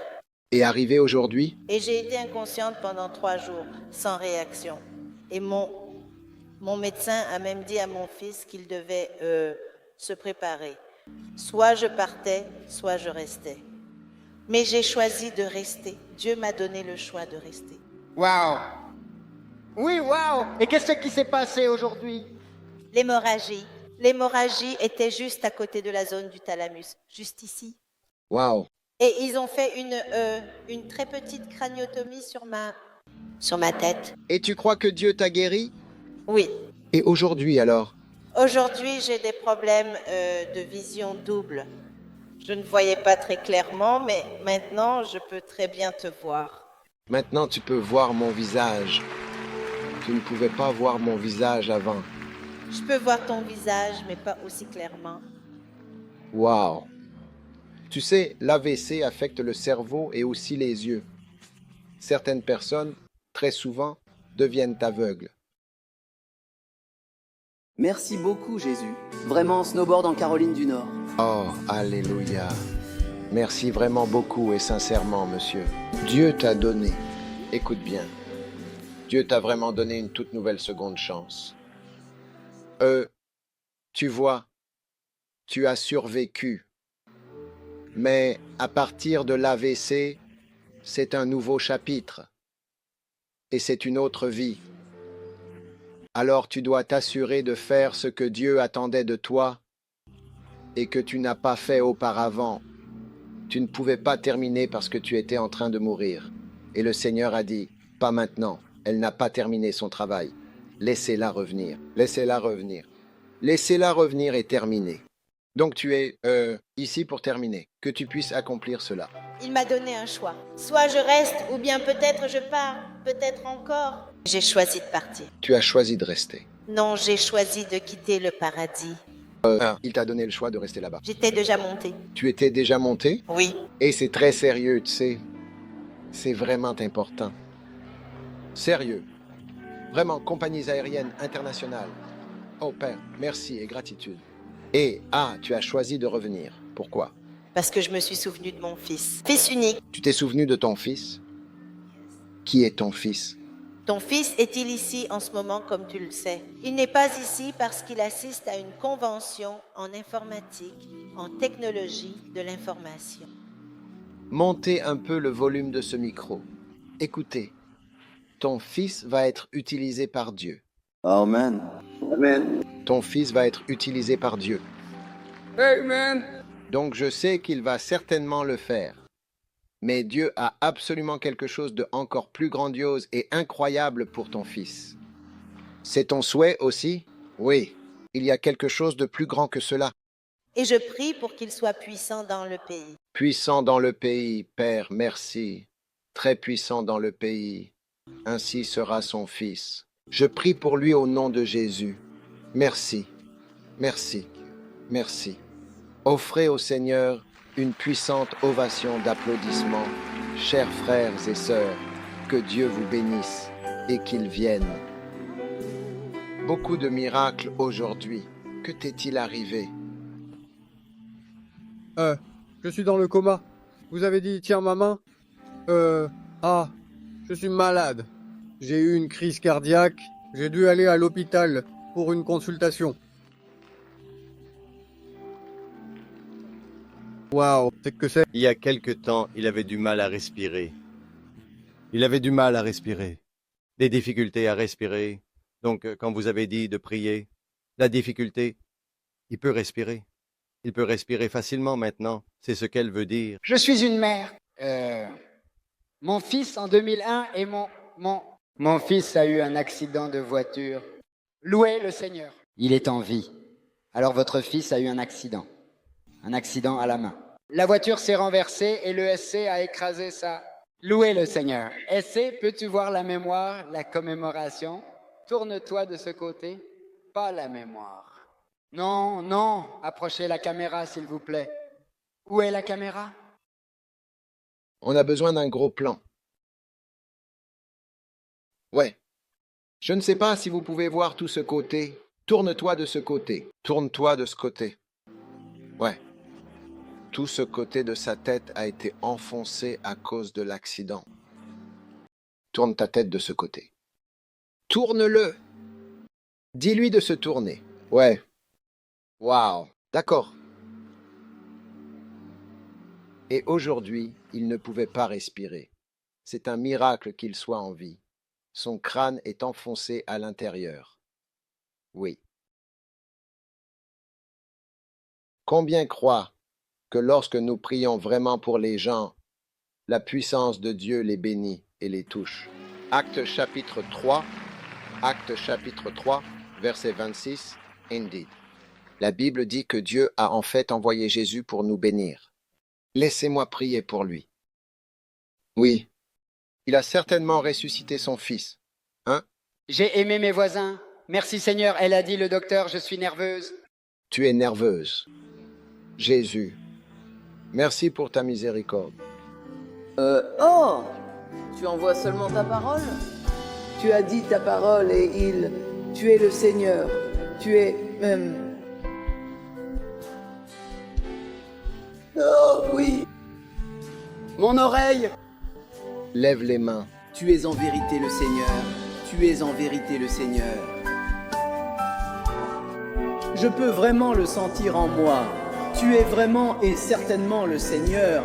et arrivé aujourd'hui? Et j'ai été inconsciente pendant 3 jours, sans réaction. Et mon médecin a même dit à mon fils qu'il devait se préparer. Soit je partais, soit je restais. Mais j'ai choisi de rester. Dieu m'a donné le choix de rester. Waouh! Oui, waouh! Et qu'est-ce qui s'est passé aujourd'hui? L'hémorragie. L'hémorragie était juste à côté de la zone du thalamus, juste ici. Waouh! Et ils ont fait une très petite craniotomie sur ma tête. Et tu crois que Dieu t'a guéri? Oui. Et aujourd'hui alors? Aujourd'hui, j'ai des problèmes de vision double. Je ne voyais pas très clairement, mais maintenant, je peux très bien te voir. Maintenant tu peux voir mon visage. Tu ne pouvais pas voir mon visage avant. Je peux voir ton visage, mais pas aussi clairement. Waouh! Tu sais, l'AVC affecte le cerveau et aussi les yeux. Certaines personnes, très souvent, deviennent aveugles. Merci beaucoup, Jésus. Vraiment, snowboard en Caroline du Nord. Oh, alléluia. Merci vraiment beaucoup et sincèrement, monsieur. Dieu t'a donné. Écoute bien. Dieu t'a vraiment donné une toute nouvelle seconde chance. Tu vois, tu as survécu. Mais à partir de l'AVC, c'est un nouveau chapitre. Et c'est une autre vie. Alors tu dois t'assurer de faire ce que Dieu attendait de toi et que tu n'as pas fait auparavant. Tu ne pouvais pas terminer parce que tu étais en train de mourir. Et le Seigneur a dit, pas maintenant, elle n'a pas terminé son travail. Laissez-la revenir, laissez-la revenir. Laissez-la revenir et terminer. Donc tu es ici pour terminer, que tu puisses accomplir cela. Il m'a donné un choix. Soit je reste, ou bien peut-être je pars, peut-être encore. J'ai choisi de partir. Tu as choisi de rester. Non, j'ai choisi de quitter le paradis Il t'a donné le choix de rester là-bas. J'étais déjà montée. Tu étais déjà monté Oui. et c'est très sérieux, tu sais. C'est vraiment important. Sérieux. Vraiment, compagnies aériennes internationales. Oh Père, merci et gratitude. Et, tu as choisi de revenir. Pourquoi? Parce que je me suis souvenue de mon fils. Fils unique. Tu t'es souvenu de ton fils? Qui est ton fils? Ton fils est-il ici en ce moment comme tu le sais? Il n'est pas ici parce qu'il assiste à une convention en informatique, en technologie de l'information. Montez un peu le volume de ce micro. Écoutez, ton fils va être utilisé par Dieu. Amen. Amen. Ton fils va être utilisé par Dieu. Amen. Donc je sais qu'il va certainement le faire. Mais Dieu a absolument quelque chose de encore plus grandiose et incroyable pour ton fils. C'est ton souhait aussi? Oui, il y a quelque chose de plus grand que cela. Et je prie pour qu'il soit puissant dans le pays. Puissant dans le pays, Père, merci. Très puissant dans le pays. Ainsi sera son fils. Je prie pour lui au nom de Jésus. Merci, merci, merci. Offrez au Seigneur une puissante ovation d'applaudissements. Chers frères et sœurs, que Dieu vous bénisse et qu'il vienne. Beaucoup de miracles aujourd'hui. Que t'est-il arrivé? Je suis dans le coma. Vous avez dit, tiens ma main. Je suis malade. J'ai eu une crise cardiaque. J'ai dû aller à l'hôpital pour une consultation. Waouh, c'est que c'est? Il y a quelque temps, il avait du mal à respirer. Il avait du mal à respirer. Des difficultés à respirer. Donc, quand vous avez dit de prier, la difficulté, il peut respirer. Il peut respirer facilement maintenant. C'est ce qu'elle veut dire. Je suis une mère. Mon fils en 2001 et mon fils a eu un accident de voiture. Louez le Seigneur. Il est en vie. Alors votre fils a eu un accident. Un accident à la main. La voiture s'est renversée et le SC a écrasé ça. Louez le Seigneur. SC, peux-tu voir la mémoire, la commémoration? Tourne-toi de ce côté. Pas la mémoire. Non, non, approchez la caméra s'il vous plaît. Où est la caméra? On a besoin d'un gros plan. Ouais. Je ne sais pas si vous pouvez voir tout ce côté. Tourne-toi de ce côté. Tourne-toi de ce côté. Ouais. Tout ce côté de sa tête a été enfoncé à cause de l'accident. Tourne ta tête de ce côté. Tourne-le. Dis-lui de se tourner. Ouais. Waouh. D'accord. Et aujourd'hui, il ne pouvait pas respirer. C'est un miracle qu'il soit en vie. Son crâne est enfoncé à l'intérieur. Oui. Combien croient que lorsque nous prions vraiment pour les gens, la puissance de Dieu les bénit et les touche? Actes chapitre 3, verset 26, Indeed. La Bible dit que Dieu a en fait envoyé Jésus pour nous bénir. Laissez-moi prier pour lui. Oui, il a certainement ressuscité son fils. Hein? J'ai aimé mes voisins. Merci Seigneur, elle a dit le docteur, je suis nerveuse. Tu es nerveuse. Jésus, merci pour ta miséricorde. Tu envoies seulement ta parole? Tu as dit ta parole et tu es le Seigneur. Tu es même... Oh oui. Mon oreille! Lève les mains. Tu es en vérité le Seigneur. Tu es en vérité le Seigneur. Je peux vraiment le sentir en moi. Tu es vraiment et certainement le Seigneur.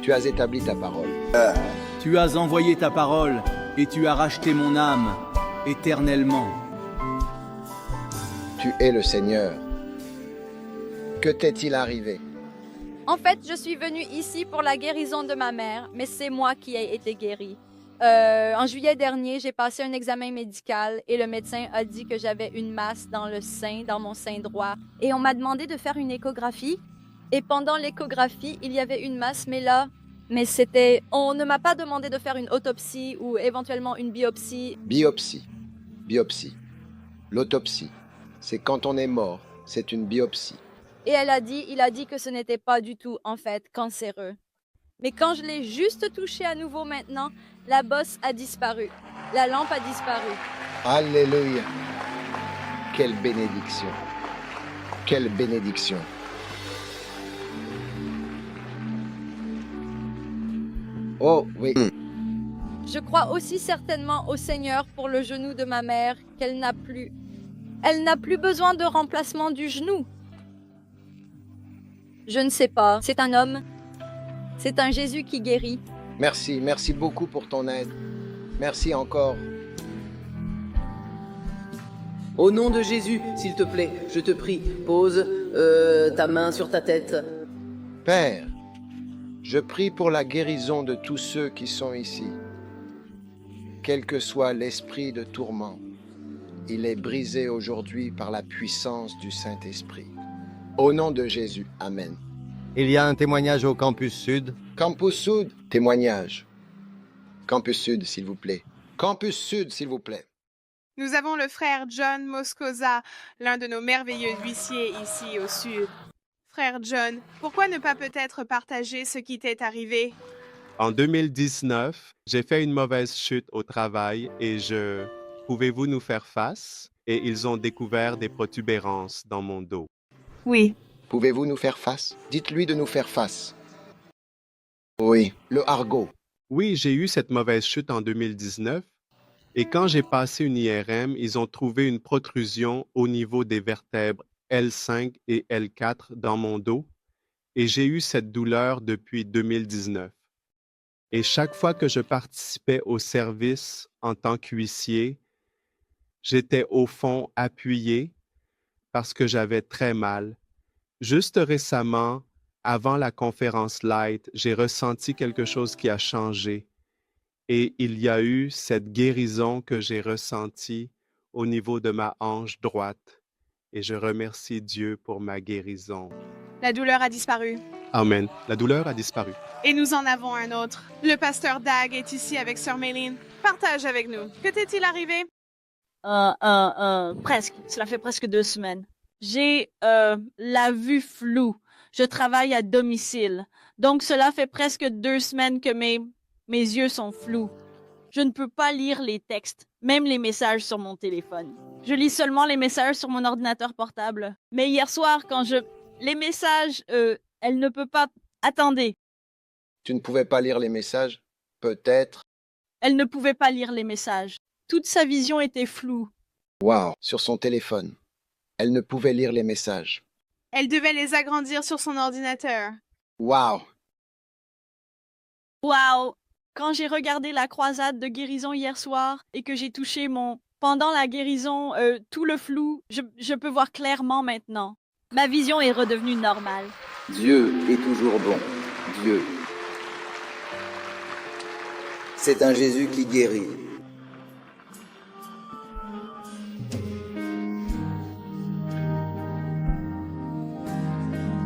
Tu as établi ta parole. Tu as envoyé ta parole et tu as racheté mon âme éternellement. Tu es le Seigneur. Que t'est-il arrivé? En fait, je suis venue ici pour la guérison de ma mère, mais c'est moi qui ai été guérie. En juillet dernier, j'ai passé un examen médical et le médecin a dit que j'avais une masse dans le sein, dans mon sein droit. Et on m'a demandé de faire une échographie. Et pendant l'échographie, il y avait une masse, on ne m'a pas demandé de faire une autopsie ou éventuellement une biopsie. Biopsie. L'autopsie, c'est quand on est mort, c'est une biopsie. Et il a dit que ce n'était pas du tout, en fait, cancéreux. Mais quand je l'ai juste touché à nouveau maintenant, la bosse a disparu. La lampe a disparu. Alléluia. Quelle bénédiction. Quelle bénédiction. Oh oui. Je crois aussi certainement au Seigneur pour le genou de ma mère qu'elle n'a plus. Elle n'a plus besoin de remplacement du genou. Je ne sais pas. C'est un homme. C'est un Jésus qui guérit. Merci, merci beaucoup pour ton aide. Merci encore. Au nom de Jésus, s'il te plaît, je te prie, pose ta main sur ta tête. Père, je prie pour la guérison de tous ceux qui sont ici. Quel que soit l'esprit de tourment, il est brisé aujourd'hui par la puissance du Saint-Esprit. Au nom de Jésus, Amen. Il y a un témoignage au campus sud. Campus Sud, témoignage. Campus Sud, s'il vous plaît. Campus Sud, s'il vous plaît. Nous avons le frère John Moscosa, l'un de nos merveilleux huissiers ici au sud. Frère John, pourquoi ne pas peut-être partager ce qui t'est arrivé? En 2019, j'ai fait une mauvaise chute au travail et Pouvez-vous nous faire face? Et ils ont découvert des protubérances dans mon dos. Oui. Pouvez-vous nous faire face? Dites-lui de nous faire face. Oui, le argot. Oui, j'ai eu cette mauvaise chute en 2019 et quand j'ai passé une IRM, ils ont trouvé une protrusion au niveau des vertèbres L5 et L4 dans mon dos et j'ai eu cette douleur depuis 2019. Et chaque fois que je participais au service en tant qu'huissier, j'étais au fond appuyé parce que j'avais très mal. Juste récemment, avant la conférence Light, j'ai ressenti quelque chose qui a changé et il y a eu cette guérison que j'ai ressentie au niveau de ma hanche droite et je remercie Dieu pour ma guérison. La douleur a disparu. Amen. La douleur a disparu. Et nous en avons un autre. Le pasteur Dag est ici avec sœur Méline. Partage avec nous. Que t'est-il arrivé? Presque. Cela fait presque 2 semaines. J'ai la vue floue. Je travaille à domicile. Donc cela fait presque 2 semaines que mes yeux sont flous. Je ne peux pas lire les textes, même les messages sur mon téléphone. Je lis seulement les messages sur mon ordinateur portable. Mais hier soir, les messages, elle ne peut pas... Attendez. Tu ne pouvais pas lire les messages? Peut-être. Elle ne pouvait pas lire les messages. Toute sa vision était floue. Wow, sur son téléphone. Elle ne pouvait lire les messages. Elle devait les agrandir sur son ordinateur. Wow. Wow. Quand j'ai regardé la croisade de guérison hier soir et que j'ai touché Pendant la guérison, tout le flou, je peux voir clairement maintenant. Ma vision est redevenue normale. Dieu est toujours bon. Dieu. C'est un Jésus qui guérit.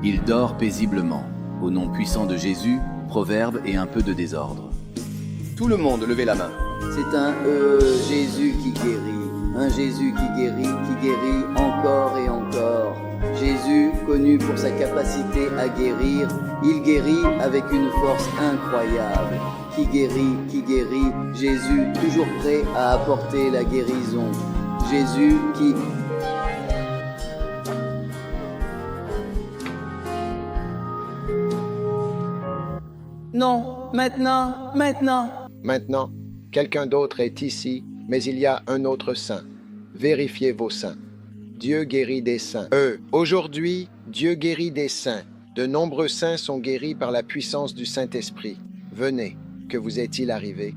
Il dort paisiblement. Au nom puissant de Jésus, proverbe et un peu de désordre. Tout le monde, levez la main. C'est un Jésus qui guérit. Un Jésus qui guérit encore et encore. Jésus, connu pour sa capacité à guérir, il guérit avec une force incroyable. Qui guérit, Jésus toujours prêt à apporter la guérison. Jésus qui... Non, maintenant. Maintenant, quelqu'un d'autre est ici, mais il y a un autre saint. Vérifiez vos saints. Dieu guérit des saints. Aujourd'hui, Dieu guérit des saints. De nombreux saints sont guéris par la puissance du Saint-Esprit. Venez, que vous est-il arrivé?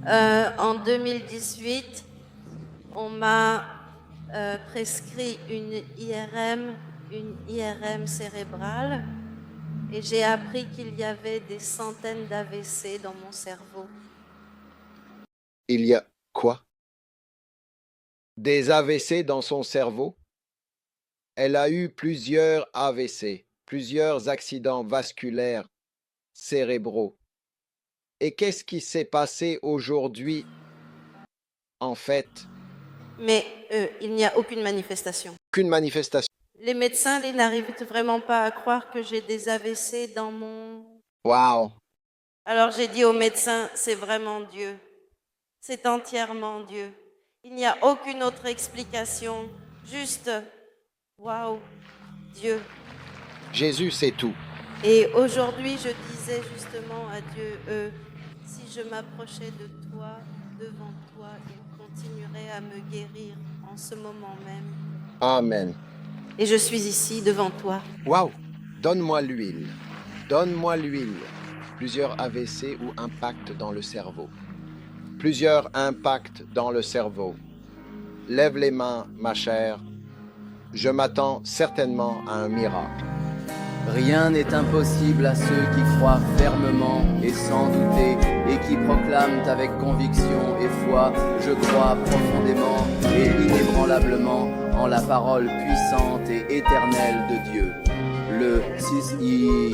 En 2018, on m'a prescrit une IRM cérébrale et j'ai appris qu'il y avait des centaines d'AVC dans mon cerveau. Il y a quoi? Des AVC dans son cerveau? Elle a eu plusieurs AVC, plusieurs accidents vasculaires cérébraux. Et qu'est-ce qui s'est passé aujourd'hui, en fait? Mais il n'y a aucune manifestation. Aucune manifestation. Les médecins n'arrivent vraiment pas à croire que j'ai des AVC dans mon... Waouh! Alors j'ai dit aux médecins, c'est vraiment Dieu. C'est entièrement Dieu. Il n'y a aucune autre explication. Juste, waouh, Dieu. Jésus, c'est tout. Et aujourd'hui, je disais justement à Dieu, si je m'approchais de toi, devant toi, il continuerait à me guérir en ce moment même. Amen. Et je suis ici devant toi. Waouh! Donne-moi l'huile. Donne-moi l'huile. Plusieurs AVC ou impacts dans le cerveau. Plusieurs impacts dans le cerveau. Lève les mains, ma chère. Je m'attends certainement à un miracle. Rien n'est impossible à ceux qui croient fermement et sans douter et qui proclament avec conviction et foi, je crois profondément et inébranlablement en la parole puissante et éternelle de Dieu. Le 6i.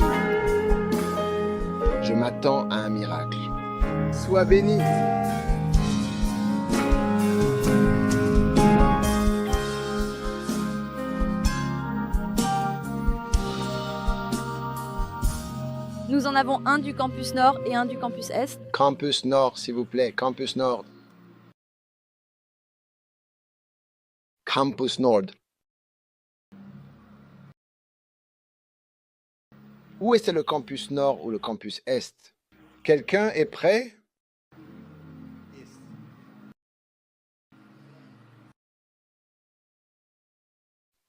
Je m'attends à un miracle. Sois béni. Nous en avons un du campus Nord et un du campus Est. Campus Nord, s'il vous plaît. Campus Nord. Campus Nord. Où est-ce le campus Nord ou le campus Est? Quelqu'un est prêt?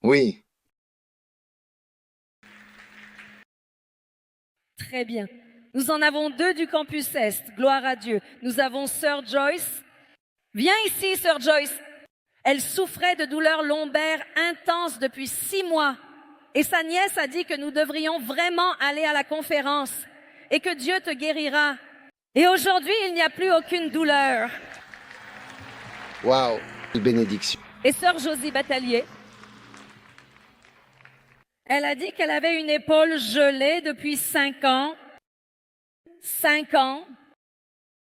Oui. Très bien. Nous en avons deux du campus Est. Gloire à Dieu. Nous avons Sœur Joyce. Viens ici, Sœur Joyce. Elle souffrait de douleurs lombaires intenses depuis 6 mois. Et sa nièce a dit que nous devrions vraiment aller à la conférence et que Dieu te guérira. Et aujourd'hui, il n'y a plus aucune douleur. Waouh, bénédiction. Et Sœur Josie Batalier, elle a dit qu'elle avait une épaule gelée depuis 5 ans. 5 ans.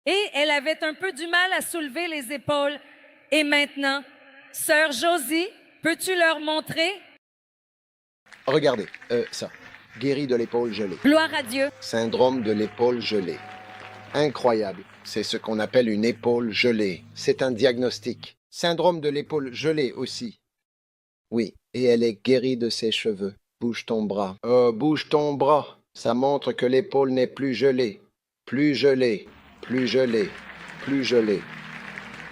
Et elle avait un peu du mal à soulever les épaules. Et maintenant, Sœur Josie, peux-tu leur montrer? Regardez, ça. Guéri de l'épaule gelée. Gloire à Dieu. Syndrome de l'épaule gelée. Incroyable. C'est ce qu'on appelle une épaule gelée. C'est un diagnostic. Syndrome de l'épaule gelée aussi. Oui, et elle est guérie de ses cheveux. Bouge ton bras. Bouge ton bras. Ça montre que l'épaule n'est plus gelée. Plus gelée. Plus gelée. Plus gelée.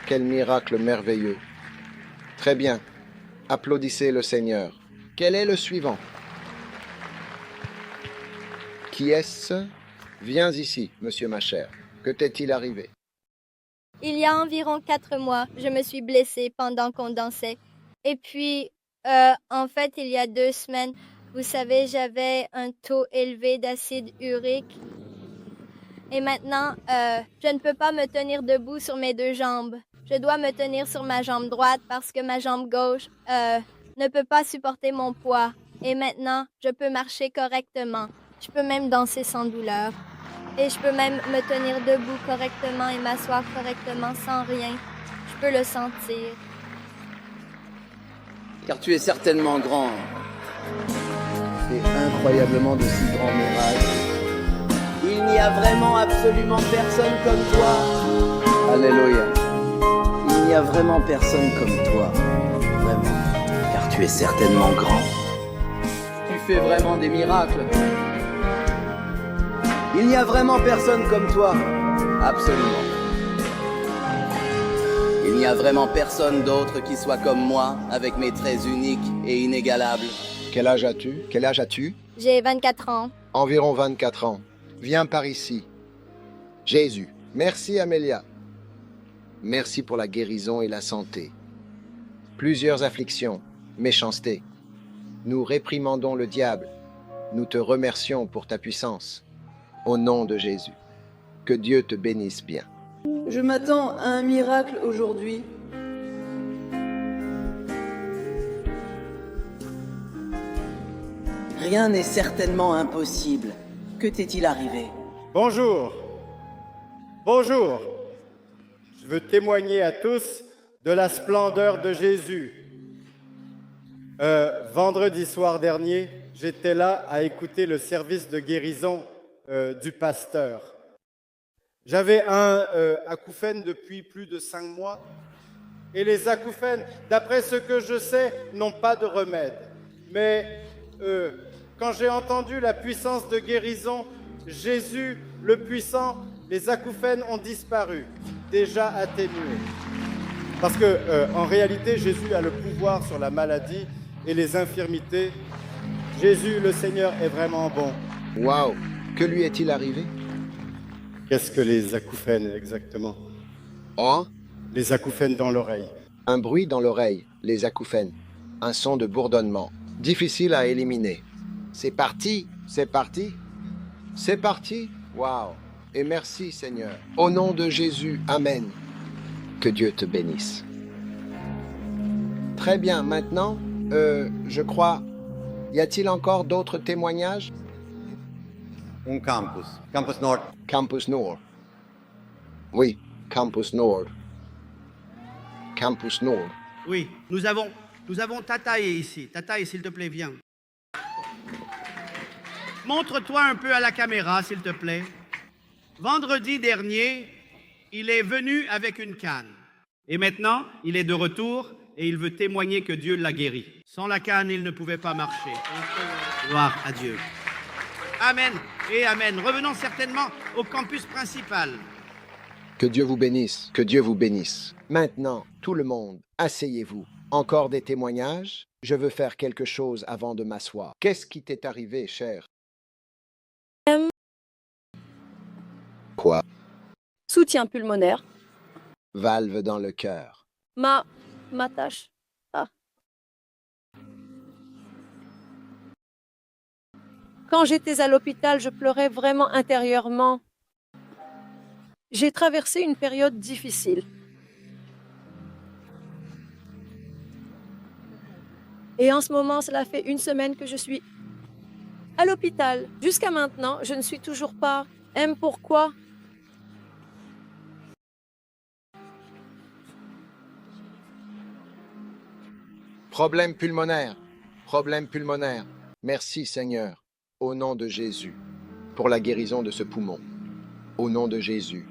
Quel miracle merveilleux. Très bien. Applaudissez le Seigneur. Quel est le suivant? Qui est-ce? Viens ici, monsieur ma chère. Que t'est-il arrivé? Il y a environ 4 mois, je me suis blessée pendant qu'on dansait. Et puis, en fait, il y a 2 semaines, vous savez, j'avais un taux élevé d'acide urique. Et maintenant, je ne peux pas me tenir debout sur mes 2 jambes. Je dois me tenir sur ma jambe droite parce que ma jambe gauche ne peut pas supporter mon poids. Et maintenant, je peux marcher correctement. Je peux même danser sans douleur. Et je peux même me tenir debout correctement et m'asseoir correctement sans rien. Je peux le sentir. Car tu es certainement grand. Et incroyablement de si grands miracles. Il n'y a vraiment absolument personne comme toi. Alléluia. Il n'y a vraiment personne comme toi. Vraiment. Car tu es certainement grand. Tu fais vraiment des miracles. Il n'y a vraiment personne comme toi. Absolument. Il n'y a vraiment personne d'autre qui soit comme moi, avec mes traits uniques et inégalables. Quel âge as-tu? Quel âge as-tu? J'ai 24 ans. Environ 24 ans. Viens par ici. Jésus. Merci Amélia. Merci pour la guérison et la santé. Plusieurs afflictions, méchanceté. Nous réprimandons le diable. Nous te remercions pour ta puissance. Au nom de Jésus. Que Dieu te bénisse bien. Je m'attends à un miracle aujourd'hui. Rien n'est certainement impossible. Que t'est-il arrivé? Bonjour. Bonjour, je veux témoigner à tous de la splendeur de Jésus. Vendredi soir dernier, j'étais là à écouter le service de guérison du pasteur. J'avais un acouphène depuis plus de 5 mois et les acouphènes, d'après ce que je sais, n'ont pas de remède. Mais quand j'ai entendu la puissance de guérison, Jésus le puissant, les acouphènes ont disparu, déjà atténués. Parce que en réalité, Jésus a le pouvoir sur la maladie et les infirmités. Jésus, le Seigneur, est vraiment bon. Waouh! Que lui est-il arrivé? Qu'est-ce que les acouphènes exactement? Oh? Les acouphènes dans l'oreille. Un bruit dans l'oreille, les acouphènes. Un son de bourdonnement. Difficile à éliminer. C'est parti, c'est parti. C'est parti. Waouh! Et merci Seigneur. Au nom de Jésus, Amen. Que Dieu te bénisse. Très bien, maintenant, je crois, y a-t-il encore d'autres témoignages? Campus Nord. Campus Nord. Oui, Campus Nord. Campus Nord. Oui, nous avons Tataï ici. Tataï, s'il te plaît, viens. Montre-toi un peu à la caméra, s'il te plaît. Vendredi dernier, il est venu avec une canne. Et maintenant, il est de retour et il veut témoigner que Dieu l'a guéri. Sans la canne, il ne pouvait pas marcher. Gloire à Dieu. Amen et amen. Revenons certainement au campus principal. Que Dieu vous bénisse, que Dieu vous bénisse. Maintenant, tout le monde, asseyez-vous. Encore des témoignages? Je veux faire quelque chose avant de m'asseoir. Qu'est-ce qui t'est arrivé, cher? Quoi? Soutien pulmonaire. Valve dans le cœur. Ma tâche. Ah. Quand j'étais à l'hôpital, je pleurais vraiment intérieurement. J'ai traversé une période difficile. Et en ce moment, cela fait 1 semaine que je suis à l'hôpital. Jusqu'à maintenant, je ne suis toujours pas. Pourquoi? Problème pulmonaire. Problème pulmonaire. Merci Seigneur. Au nom de Jésus. Pour la guérison de ce poumon. Au nom de Jésus.